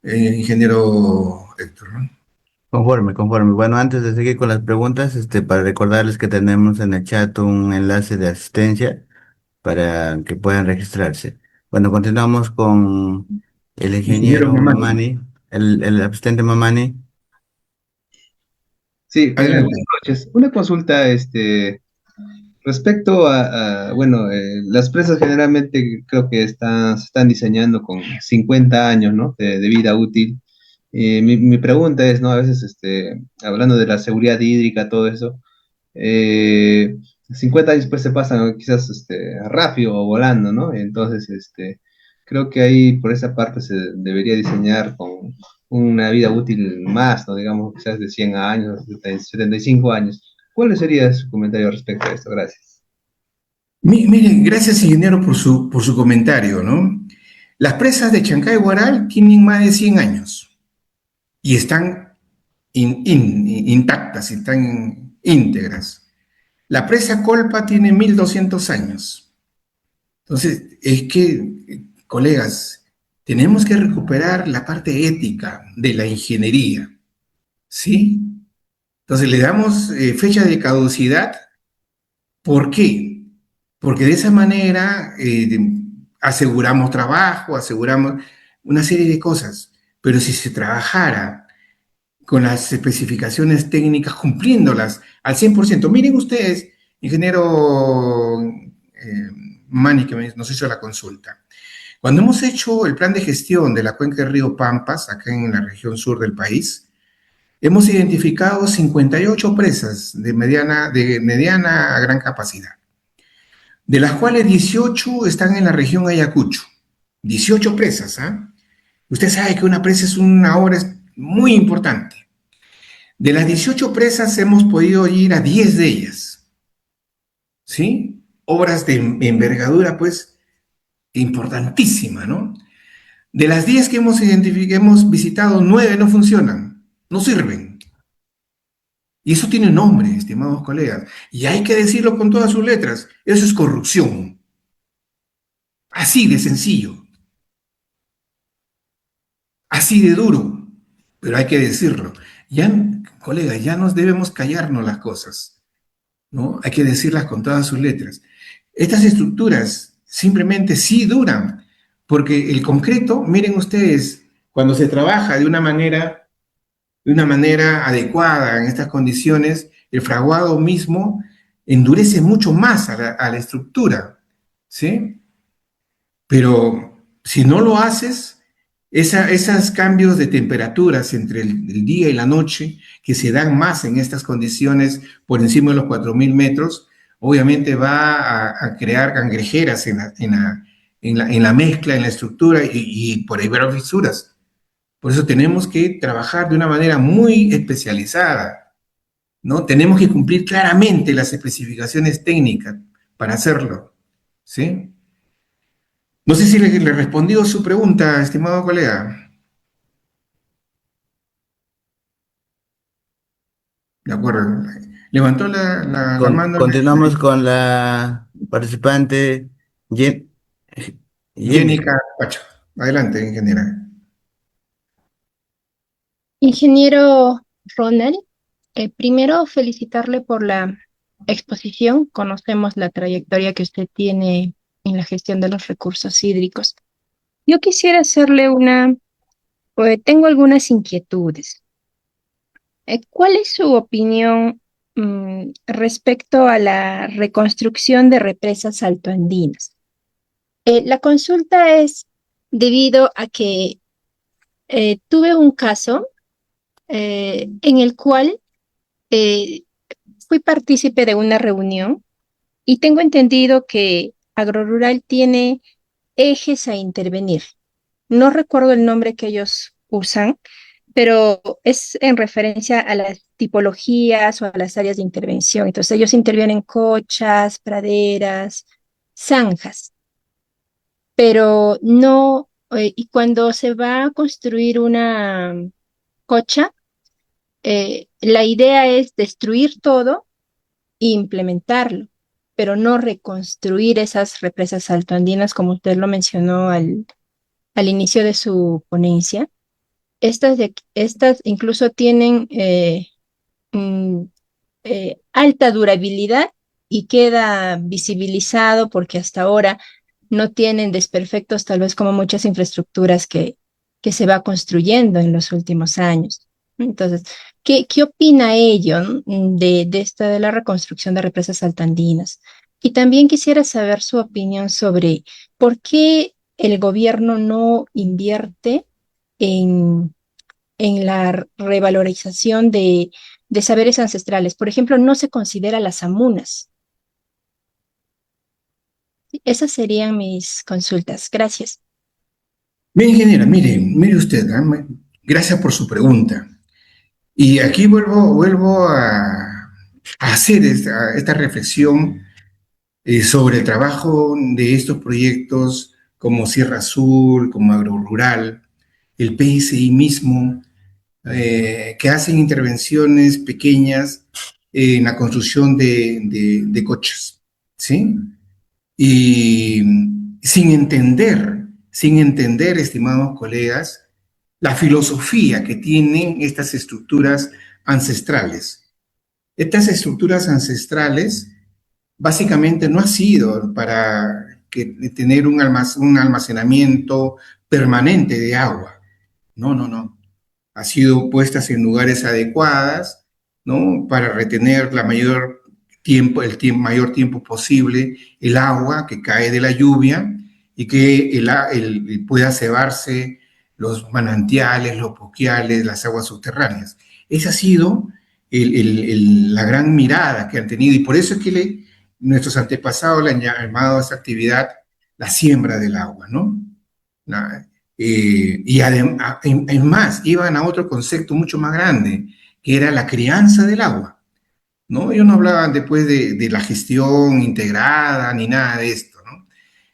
ingeniero Héctor, ¿no? Conforme, conforme. Bueno, antes de seguir con las preguntas, para recordarles que tenemos en el chat un enlace de asistencia para que puedan registrarse. Bueno, continuamos con el Ingeniero ingeniero Mamani, Mamani, el asistente Mamani. Sí, buenas adelante. noches. Una consulta, respecto bueno, las presas generalmente creo que se están diseñando con 50 años, ¿no? De vida útil. Mi pregunta es, ¿no? A veces, hablando de la seguridad hídrica, todo eso, eh, 50 años pues se pasan quizás, rápido o volando, ¿no? Entonces, creo que ahí por esa parte se debería diseñar con una vida útil más, ¿no? Digamos, quizás de 100 años, 75 años. ¿Cuál sería su comentario respecto a esto? Gracias. Miren, gracias, ingeniero, por su comentario, ¿no? Las presas de Chancay Guaral tienen más de 100 años y están intactas, están íntegras. La presa Colpa tiene 1.200 años. Entonces, es que, colegas, tenemos que recuperar la parte ética de la ingeniería, ¿sí? Entonces, le damos fecha de caducidad. ¿Por qué? Porque de esa manera aseguramos trabajo, aseguramos una serie de cosas. Pero si se trabajara con las especificaciones técnicas, cumpliéndolas al 100%. Miren ustedes, ingeniero Manny, que nos hizo la consulta. Cuando hemos hecho el plan de gestión de la cuenca del río Pampas, acá en la región sur del país, hemos identificado 58 presas de mediana a gran capacidad, de las cuales 18 están en la región Ayacucho. 18 presas, ¿ah? Usted sabe que una presa es una obra muy importante. De las 18 presas hemos podido ir a 10 de ellas, ¿sí? Obras de envergadura, pues, importantísima, ¿no? De las 10 que hemos visitado, 9 no funcionan, no sirven. Y eso tiene nombre, estimados colegas. Y hay que decirlo con todas sus letras. Eso es corrupción. Así de sencillo. Así de duro. Pero hay que decirlo. Ya, colegas, ya nos debemos callarnos las cosas, ¿no? Hay que decirlas con todas sus letras. Estas estructuras simplemente sí duran, porque el concreto, miren ustedes, cuando se trabaja de una manera adecuada en estas condiciones, el fraguado mismo endurece mucho más a la estructura, ¿sí? Pero si no lo haces, esos cambios de temperaturas entre el día y la noche, que se dan más en estas condiciones por encima de los 4.000 metros, obviamente va a crear cangrejeras en la mezcla, en la estructura, y por ahí habrá fisuras. Por eso tenemos que trabajar de una manera muy especializada, ¿no? Tenemos que cumplir claramente las especificaciones técnicas para hacerlo, ¿sí? No sé si le respondió su pregunta, estimado colega. De acuerdo. Levantó la mano. Continuamos con la participante Jenny. Jenica Pacho. Adelante, ingeniera. Ingeniero Ronald, primero felicitarle por la exposición. Conocemos la trayectoria que usted tiene en la gestión de los recursos hídricos. Yo quisiera hacerle tengo algunas inquietudes. ¿Cuál es su opinión respecto a la reconstrucción de represas altoandinas? La consulta es debido a que tuve un caso en el cual eh, fui partícipe de una reunión y tengo entendido que Agrorural tiene ejes a intervenir. No recuerdo el nombre que ellos usan, pero es en referencia a las tipologías o a las áreas de intervención. Entonces ellos intervienen cochas, praderas, zanjas, pero no, y cuando se va a construir una cocha, la idea es destruir todo e implementarlo, pero no reconstruir esas represas altoandinas como usted lo mencionó al inicio de su ponencia. Estas incluso tienen mm, alta durabilidad y queda visibilizado porque hasta ahora no tienen desperfectos, tal vez como muchas infraestructuras que se va construyendo en los últimos años. Entonces, ¿qué opina ello, ¿no? de esta de la reconstrucción de represas altoandinas? Y también quisiera saber su opinión sobre por qué el gobierno no invierte en, en la revalorización de saberes ancestrales. Por ejemplo, no se considera las amunas. Esas serían mis consultas. Gracias. Bien, ingeniera, mire usted, ¿ah? Gracias por su pregunta. Y aquí vuelvo a hacer esta reflexión sobre el trabajo de estos proyectos como Sierra Azul, como Agrorural, el PSI mismo, que hacen intervenciones pequeñas en la construcción de coches, ¿sí? Y sin entender, estimados colegas, la filosofía que tienen estas estructuras ancestrales. Estas estructuras ancestrales básicamente no ha sido para tener un almacenamiento permanente de agua. No, no, no. ha sido puestas en lugares adecuadas, ¿no? Para retener mayor tiempo posible el agua que cae de la lluvia y que pueda cebarse los manantiales, los poquiales, las aguas subterráneas. Esa ha sido la gran mirada que han tenido y por eso es que nuestros antepasados le han llamado a esta actividad la siembra del agua, ¿no? La, y además, es más, iban a otro concepto mucho más grande, que era la crianza del agua, ¿no? Ellos no hablaban después de la gestión integrada ni nada de esto, ¿no?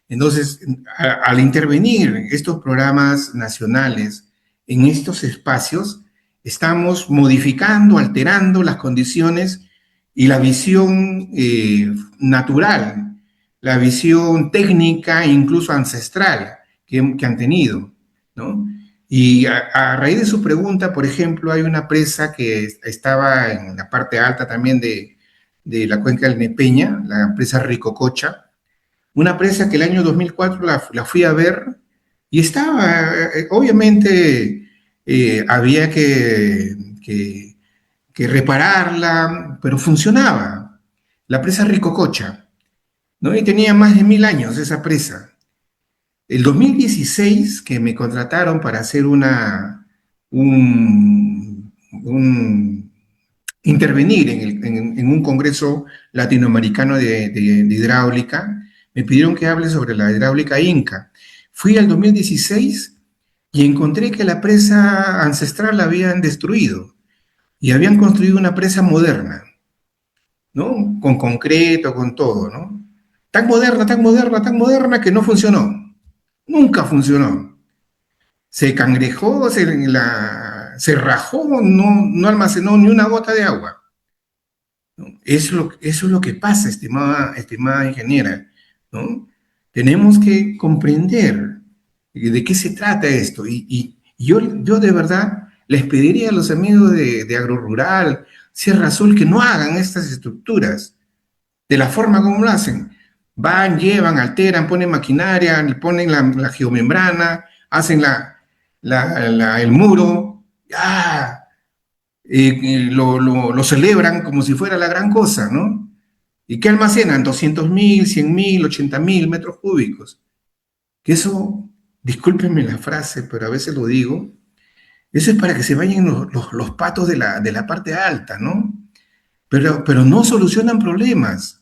Entonces, al intervenir estos programas nacionales en estos espacios, estamos modificando, alterando las condiciones y la visión natural, la visión técnica e incluso ancestral que han tenido, ¿no? Y a raíz de su pregunta, por ejemplo, hay una presa que estaba en la parte alta también de la cuenca del Nepeña, la presa Ricococha, una presa que el año 2004 la fui a ver y estaba, obviamente había que repararla, pero funcionaba. La presa Ricococha, ¿no? Y tenía más de 1000 años esa presa. El 2016 que me contrataron para hacer un intervenir en un congreso latinoamericano de hidráulica, me pidieron que hable sobre la hidráulica inca. Fui al 2016 y encontré que la presa ancestral la habían destruido y habían construido una presa moderna, ¿no? Con concreto, con todo, ¿no? Tan moderna, tan moderna, tan moderna que no funcionó. Nunca funcionó. Se cangrejó, se rajó, no almacenó ni una gota de agua. Eso es lo que pasa, estimada ingeniera, ¿no? Tenemos que comprender de qué se trata esto. Y yo de verdad les pediría a los amigos de AgroRural, Sierra Azul, que no hagan estas estructuras de la forma como lo hacen. Van, llevan, alteran, ponen maquinaria, ponen la geomembrana, hacen el muro, ¡ah! Lo celebran como si fuera la gran cosa, ¿no? ¿Y qué almacenan? 200.000, 100.000, 80.000 metros cúbicos. Que eso, discúlpenme la frase, pero a veces lo digo, eso es para que se vayan los patos de la parte alta, ¿no? Pero no solucionan problemas.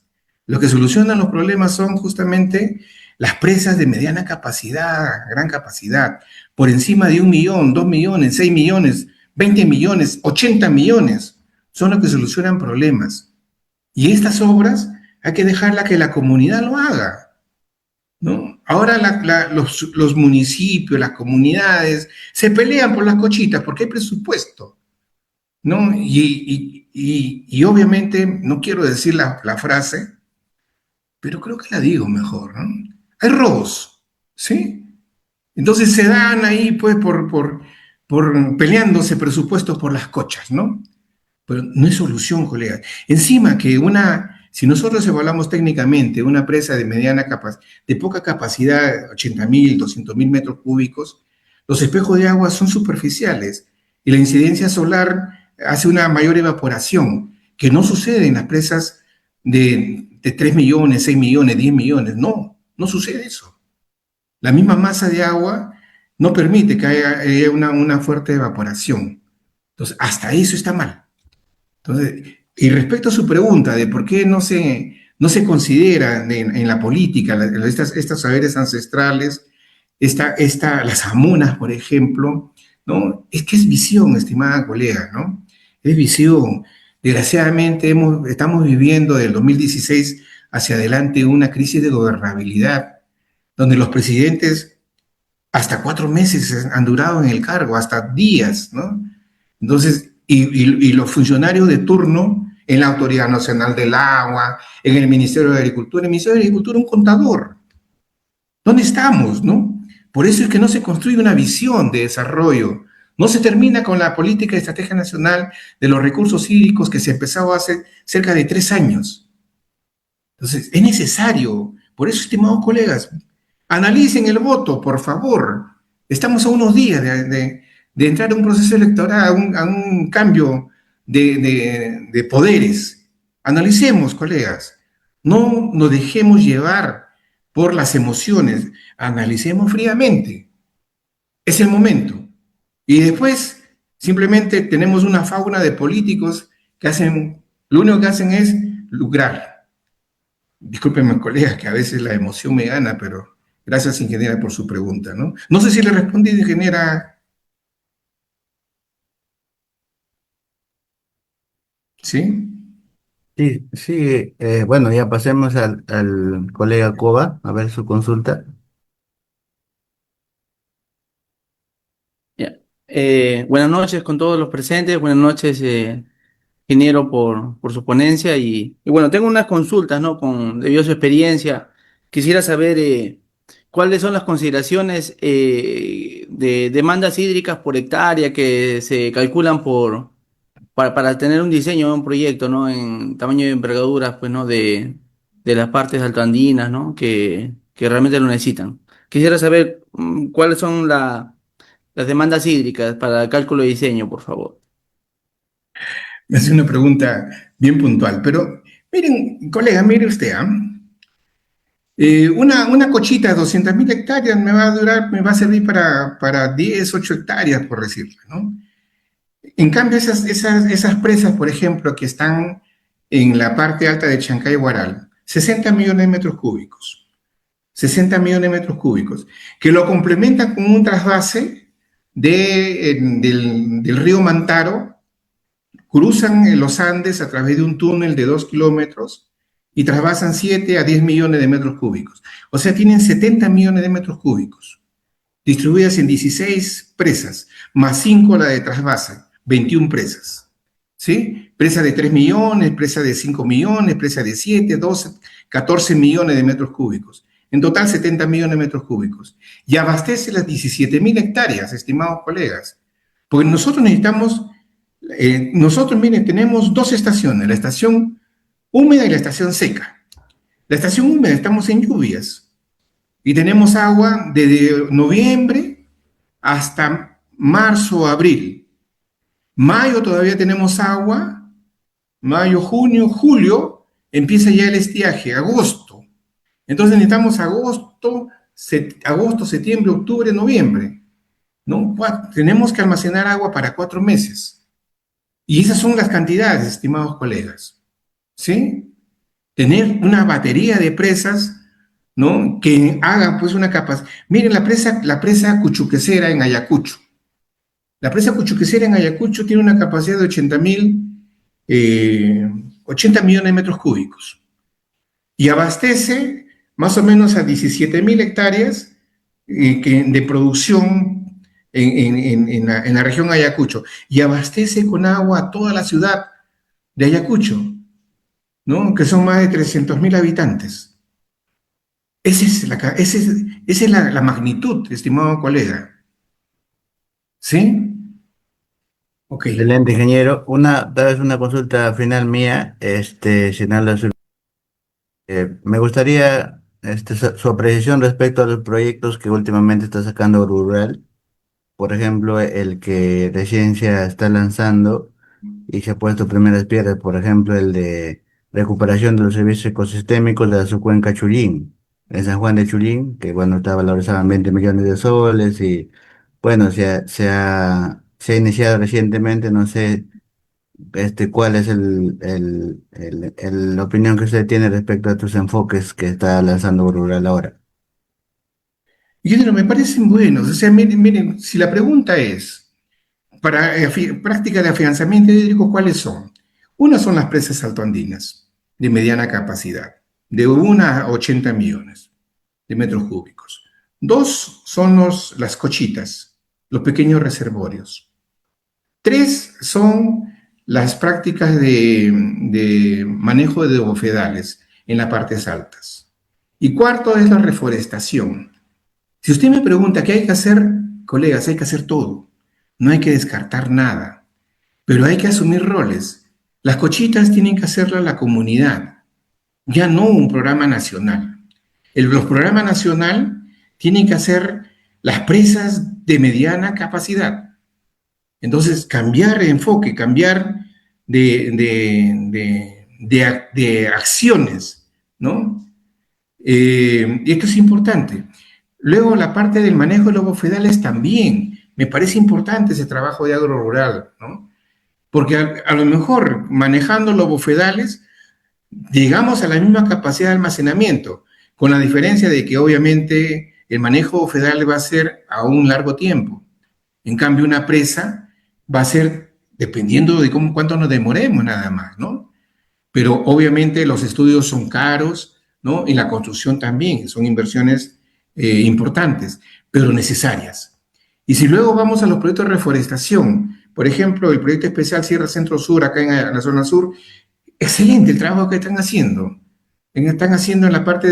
Lo que solucionan los problemas son justamente las presas de mediana capacidad, gran capacidad, por encima de 1 millón, 2 millones, 6 millones, 20 millones, 80 millones, son los que solucionan problemas. Y estas obras hay que dejarla que la comunidad lo haga, ¿no? Ahora los municipios, las comunidades, se pelean por las cochitas porque hay presupuesto, ¿no? Y obviamente, no quiero decir la frase, pero creo que la digo mejor, ¿no? Hay robos, ¿sí? Entonces se dan ahí, pues, por peleándose presupuestos por las cochas, ¿no? Pero no es solución, colegas. Encima que si nosotros evaluamos técnicamente una presa de poca capacidad, 80.000, 200.000 metros cúbicos, los espejos de agua son superficiales y la incidencia solar hace una mayor evaporación, que no sucede en las presas de 3 millones, 6 millones, 10 millones. No, no sucede eso. La misma masa de agua no permite que haya una fuerte evaporación. Entonces, hasta eso está mal. Entonces, y respecto a su pregunta de por qué no se considera en la política estos saberes ancestrales, las amunas, por ejemplo, ¿no? Es que es visión, estimada colega, ¿no? Es visión. Desgraciadamente estamos viviendo del 2016 hacia adelante una crisis de gobernabilidad, donde los presidentes hasta 4 meses han durado en el cargo, hasta días, ¿no? Entonces, y los funcionarios de turno en la Autoridad Nacional del Agua, en el Ministerio de Agricultura, el Ministerio de Agricultura, un contador. ¿Dónde estamos, no? Por eso es que no se construye una visión de desarrollo. No se termina con la política de estrategia nacional de los recursos hídricos que se empezó hace cerca de 3 años. Entonces, es necesario. Por eso, estimados colegas, analicen el voto, por favor. Estamos a unos días de entrar a un proceso electoral, a un cambio de poderes. Analicemos, colegas, no nos dejemos llevar por las emociones, analicemos fríamente, es el momento. Y después simplemente tenemos una fauna de políticos que hacen, lo único que hacen es lucrar. Discúlpenme, colegas, que a veces la emoción me gana, pero gracias, ingeniera, por su pregunta, ¿no? No sé si le respondí, ingeniera. ¿Sí? Sí, sí, bueno, ya pasemos al colega Cova a ver su consulta. Ya. Buenas noches con todos los presentes, buenas noches, ingeniero, por su ponencia y bueno, tengo unas consultas, ¿no? Debido a su experiencia, quisiera saber cuáles son las consideraciones de demandas hídricas por hectárea que se calculan para tener un diseño de un proyecto, ¿no? En tamaño de envergaduras, pues, ¿no? De las partes altoandinas, ¿no? Que realmente lo necesitan. Quisiera saber cuáles son las demandas hídricas para cálculo de diseño, por favor. Me hace una pregunta bien puntual, pero miren, colega, mire usted, ¿ah? Una cochita de 200.000 hectáreas me va a durar, me va a servir para 10, 8 hectáreas, por decirlo, ¿no? En cambio, esas presas, por ejemplo, que están en la parte alta de Chancay Guaral, 60 millones de metros cúbicos, 60 millones de metros cúbicos, que lo complementan con un trasvase del río Mantaro, cruzan los Andes a través de un túnel de 2 kilómetros y trasvasan 7 a 10 millones de metros cúbicos. O sea, tienen 70 millones de metros cúbicos, distribuidas en 16 presas, más 5 la de trasvase, 21 presas. ¿Sí? Presa de 3 millones, presa de 5 millones, presa de 7, 12, 14 millones de metros cúbicos. En total, 70 millones de metros cúbicos. Y abastece las 17.000 hectáreas, estimados colegas. Porque nosotros, miren, tenemos dos estaciones, la estación húmeda y la estación seca. La estación húmeda estamos en lluvias y tenemos agua desde noviembre hasta marzo, abril. Mayo todavía tenemos agua, mayo, junio, julio empieza ya el estiaje, agosto. Entonces necesitamos agosto, septiembre, octubre, noviembre, ¿no? Tenemos que almacenar agua para 4 meses. Y esas son las cantidades, estimados colegas, ¿sí? Tener una batería de presas, ¿no? Que hagan pues una capacidad. Miren la presa Cuchuquecera en Ayacucho. La presa Cuchuquecera en Ayacucho tiene una capacidad de 80 millones de metros cúbicos y abastece más o menos a 17.000 hectáreas de producción en la región Ayacucho y abastece con agua a toda la ciudad de Ayacucho, ¿no? Que son más de 300.000 habitantes. Esa es la magnitud, estimado colega. ¿Sí? Ok. Excelente, ingeniero. Tal vez una consulta final mía, si no me gustaría su apreciación respecto a los proyectos que últimamente está sacando Rural. Por ejemplo, el que recién se está lanzando y se ha puesto primeras piedras, por ejemplo, el de recuperación de los servicios ecosistémicos de su cuenca Churín, en San Juan de Churín, que bueno, está valorizado en 20 millones de soles y bueno, se ha iniciado recientemente, no sé, cuál es la opinión que usted tiene respecto a estos enfoques que está lanzando Rural ahora. Y me parecen buenos. O sea, miren, si la pregunta es, para práctica de afianzamiento hídrico, ¿cuáles son? Una son las presas altoandinas, de mediana capacidad, de 1 a 80 millones de metros cúbicos. Dos son las cochitas, los pequeños reservorios. Tres son las prácticas de manejo de bofedales en las partes altas. Y cuarto es la reforestación. Si usted me pregunta qué hay que hacer, colegas, hay que hacer todo. No hay que descartar nada, pero hay que asumir roles. Las cochitas tienen que hacerlo la comunidad, ya no un programa nacional. Los programas nacional tienen que hacer las presas de mediana capacidad. Entonces, cambiar de enfoque, cambiar de acciones, ¿no? Y esto es importante. Luego, la parte del manejo de los bofedales también. Me parece importante ese trabajo de agro rural, ¿no? Porque a lo mejor manejando los bofedales llegamos a la misma capacidad de almacenamiento, con la diferencia de que obviamente el manejo bofedal va a ser a un largo tiempo. En cambio, una presa va a ser dependiendo de cuánto nos demoremos nada más, ¿no? Pero obviamente los estudios son caros, ¿no? Y la construcción también, son inversiones importantes, pero necesarias. Y si luego vamos a los proyectos de reforestación, por ejemplo, el proyecto especial Sierra Centro Sur, acá en la zona sur, excelente el trabajo que están haciendo. Están haciendo en la parte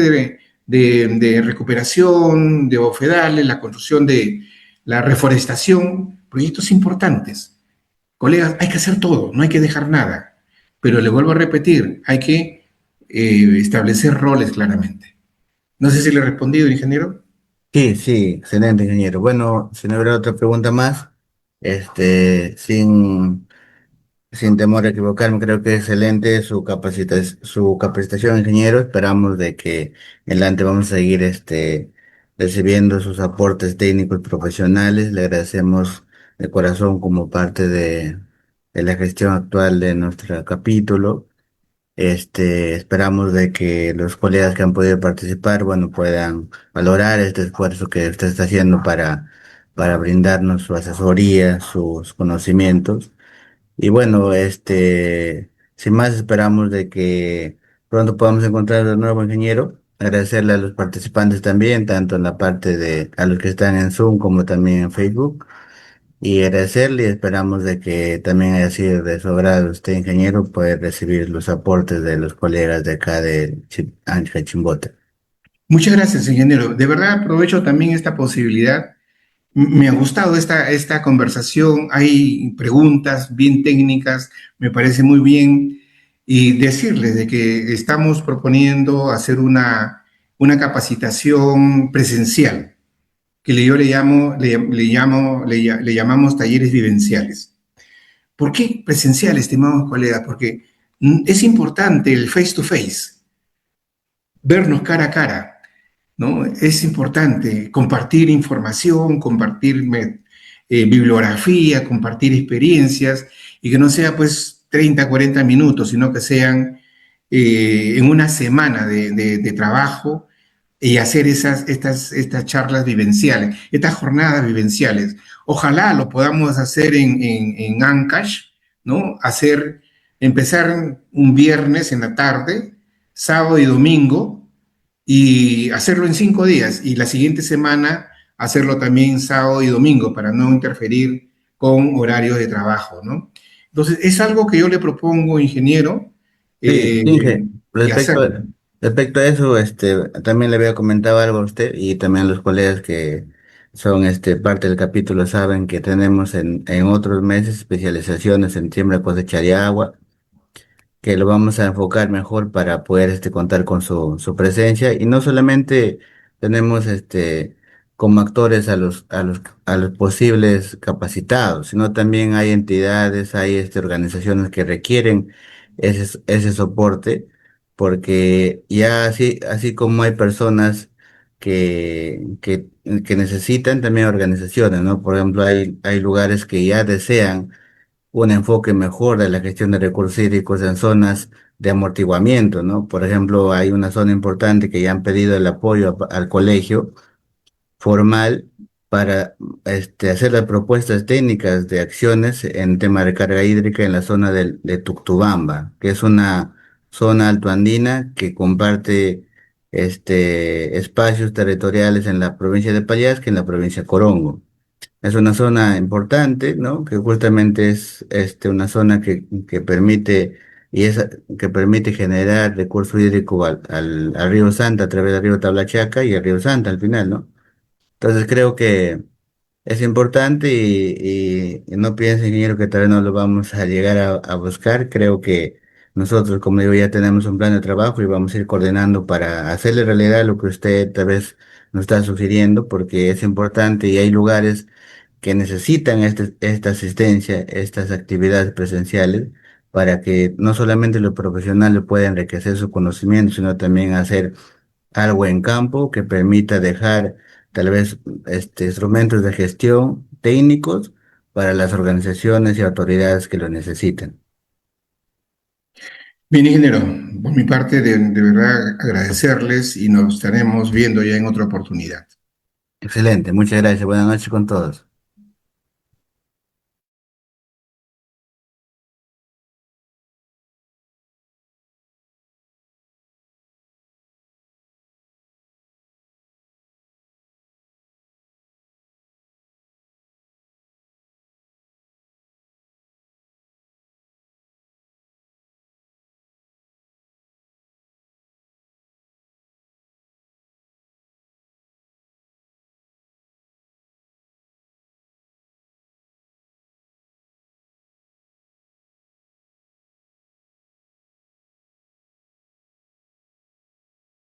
de recuperación, de bofedales, la construcción de la reforestación, proyectos importantes. Colegas, hay que hacer todo, no hay que dejar nada. Pero le vuelvo a repetir, hay que establecer roles claramente. No sé si le he respondido, ingeniero. Sí, sí, excelente, ingeniero. Bueno, si no hubiera otra pregunta más, sin temor a equivocarme, creo que es excelente su capacitación, ingeniero. Esperamos de que en adelante vamos a seguir recibiendo sus aportes técnicos y profesionales. Le agradecemos de corazón como parte de la gestión actual de nuestro capítulo. Esperamos de que los colegas que han podido participar, bueno, puedan valorar este esfuerzo que usted está haciendo para brindarnos su asesoría, sus conocimientos. Y bueno, sin más esperamos de que pronto podamos encontrar de nuevo ingeniero. Agradecerle a los participantes también, tanto en la parte de a los que están en Zoom como también en Facebook. Y agradecerle y esperamos de que también haya sido de su agrado usted, ingeniero, poder recibir los aportes de los colegas de acá de Ángel Chimbote. Muchas gracias, ingeniero. De verdad aprovecho también esta posibilidad. Me ha gustado esta conversación. Hay preguntas bien técnicas, me parece muy bien. Y decirles de que estamos proponiendo hacer una capacitación presencial, que yo le llamamos talleres vivenciales. ¿Por qué presencial, estimados colegas? Porque es importante el face to face, vernos cara a cara, ¿no? Es importante compartir información, compartir bibliografía, compartir experiencias y que no sea pues 30, 40 minutos, sino que sean en una semana de trabajo y hacer estas charlas vivenciales, estas jornadas vivenciales. Ojalá lo podamos hacer en Ancash, ¿no? Empezar un viernes en la tarde, sábado y domingo, y hacerlo en 5 días, y la siguiente semana hacerlo también sábado y domingo para no interferir con horarios de trabajo, ¿no? Entonces, es algo que yo le propongo, ingeniero, Sí, eh, Inge, y hacerlo. respecto a eso, también le había comentado algo a usted y también a los colegas que son parte del capítulo saben que tenemos en otros meses especializaciones en siembra, cosecha de agua, que lo vamos a enfocar mejor para poder contar con su presencia. Y no solamente tenemos como actores a los posibles capacitados, sino también hay entidades, hay organizaciones que requieren ese soporte, porque ya así como hay personas que necesitan, también organizaciones, ¿no? Por ejemplo, hay lugares que ya desean un enfoque mejor de la gestión de recursos hídricos en zonas de amortiguamiento, ¿no? Por ejemplo, hay una zona importante que ya han pedido el apoyo al colegio formal para hacer las propuestas técnicas de acciones en tema de carga hídrica en la zona de Tuctubamba, que es una zona altoandina que comparte espacios territoriales en la provincia de Pallás que en la provincia de Corongo. Es una zona importante, ¿no? Que justamente es una zona que permite que permite generar recurso hídrico al río Santa a través del río Tablachaca y el río Santa al final, ¿no? Entonces creo que es importante y no piense, ingeniero, que tal vez no lo vamos a llegar a buscar. Creo que nosotros, como digo, ya tenemos un plan de trabajo y vamos a ir coordinando para hacerle realidad lo que usted tal vez nos está sugiriendo, porque es importante y hay lugares que necesitan esta asistencia, estas actividades presenciales, para que no solamente los profesionales puedan enriquecer su conocimiento, sino también hacer algo en campo que permita dejar tal vez instrumentos de gestión técnicos para las organizaciones y autoridades que lo necesiten. Bien, ingeniero, por mi parte, de verdad agradecerles y nos estaremos viendo ya en otra oportunidad. Excelente, muchas gracias. Buenas noches con todos.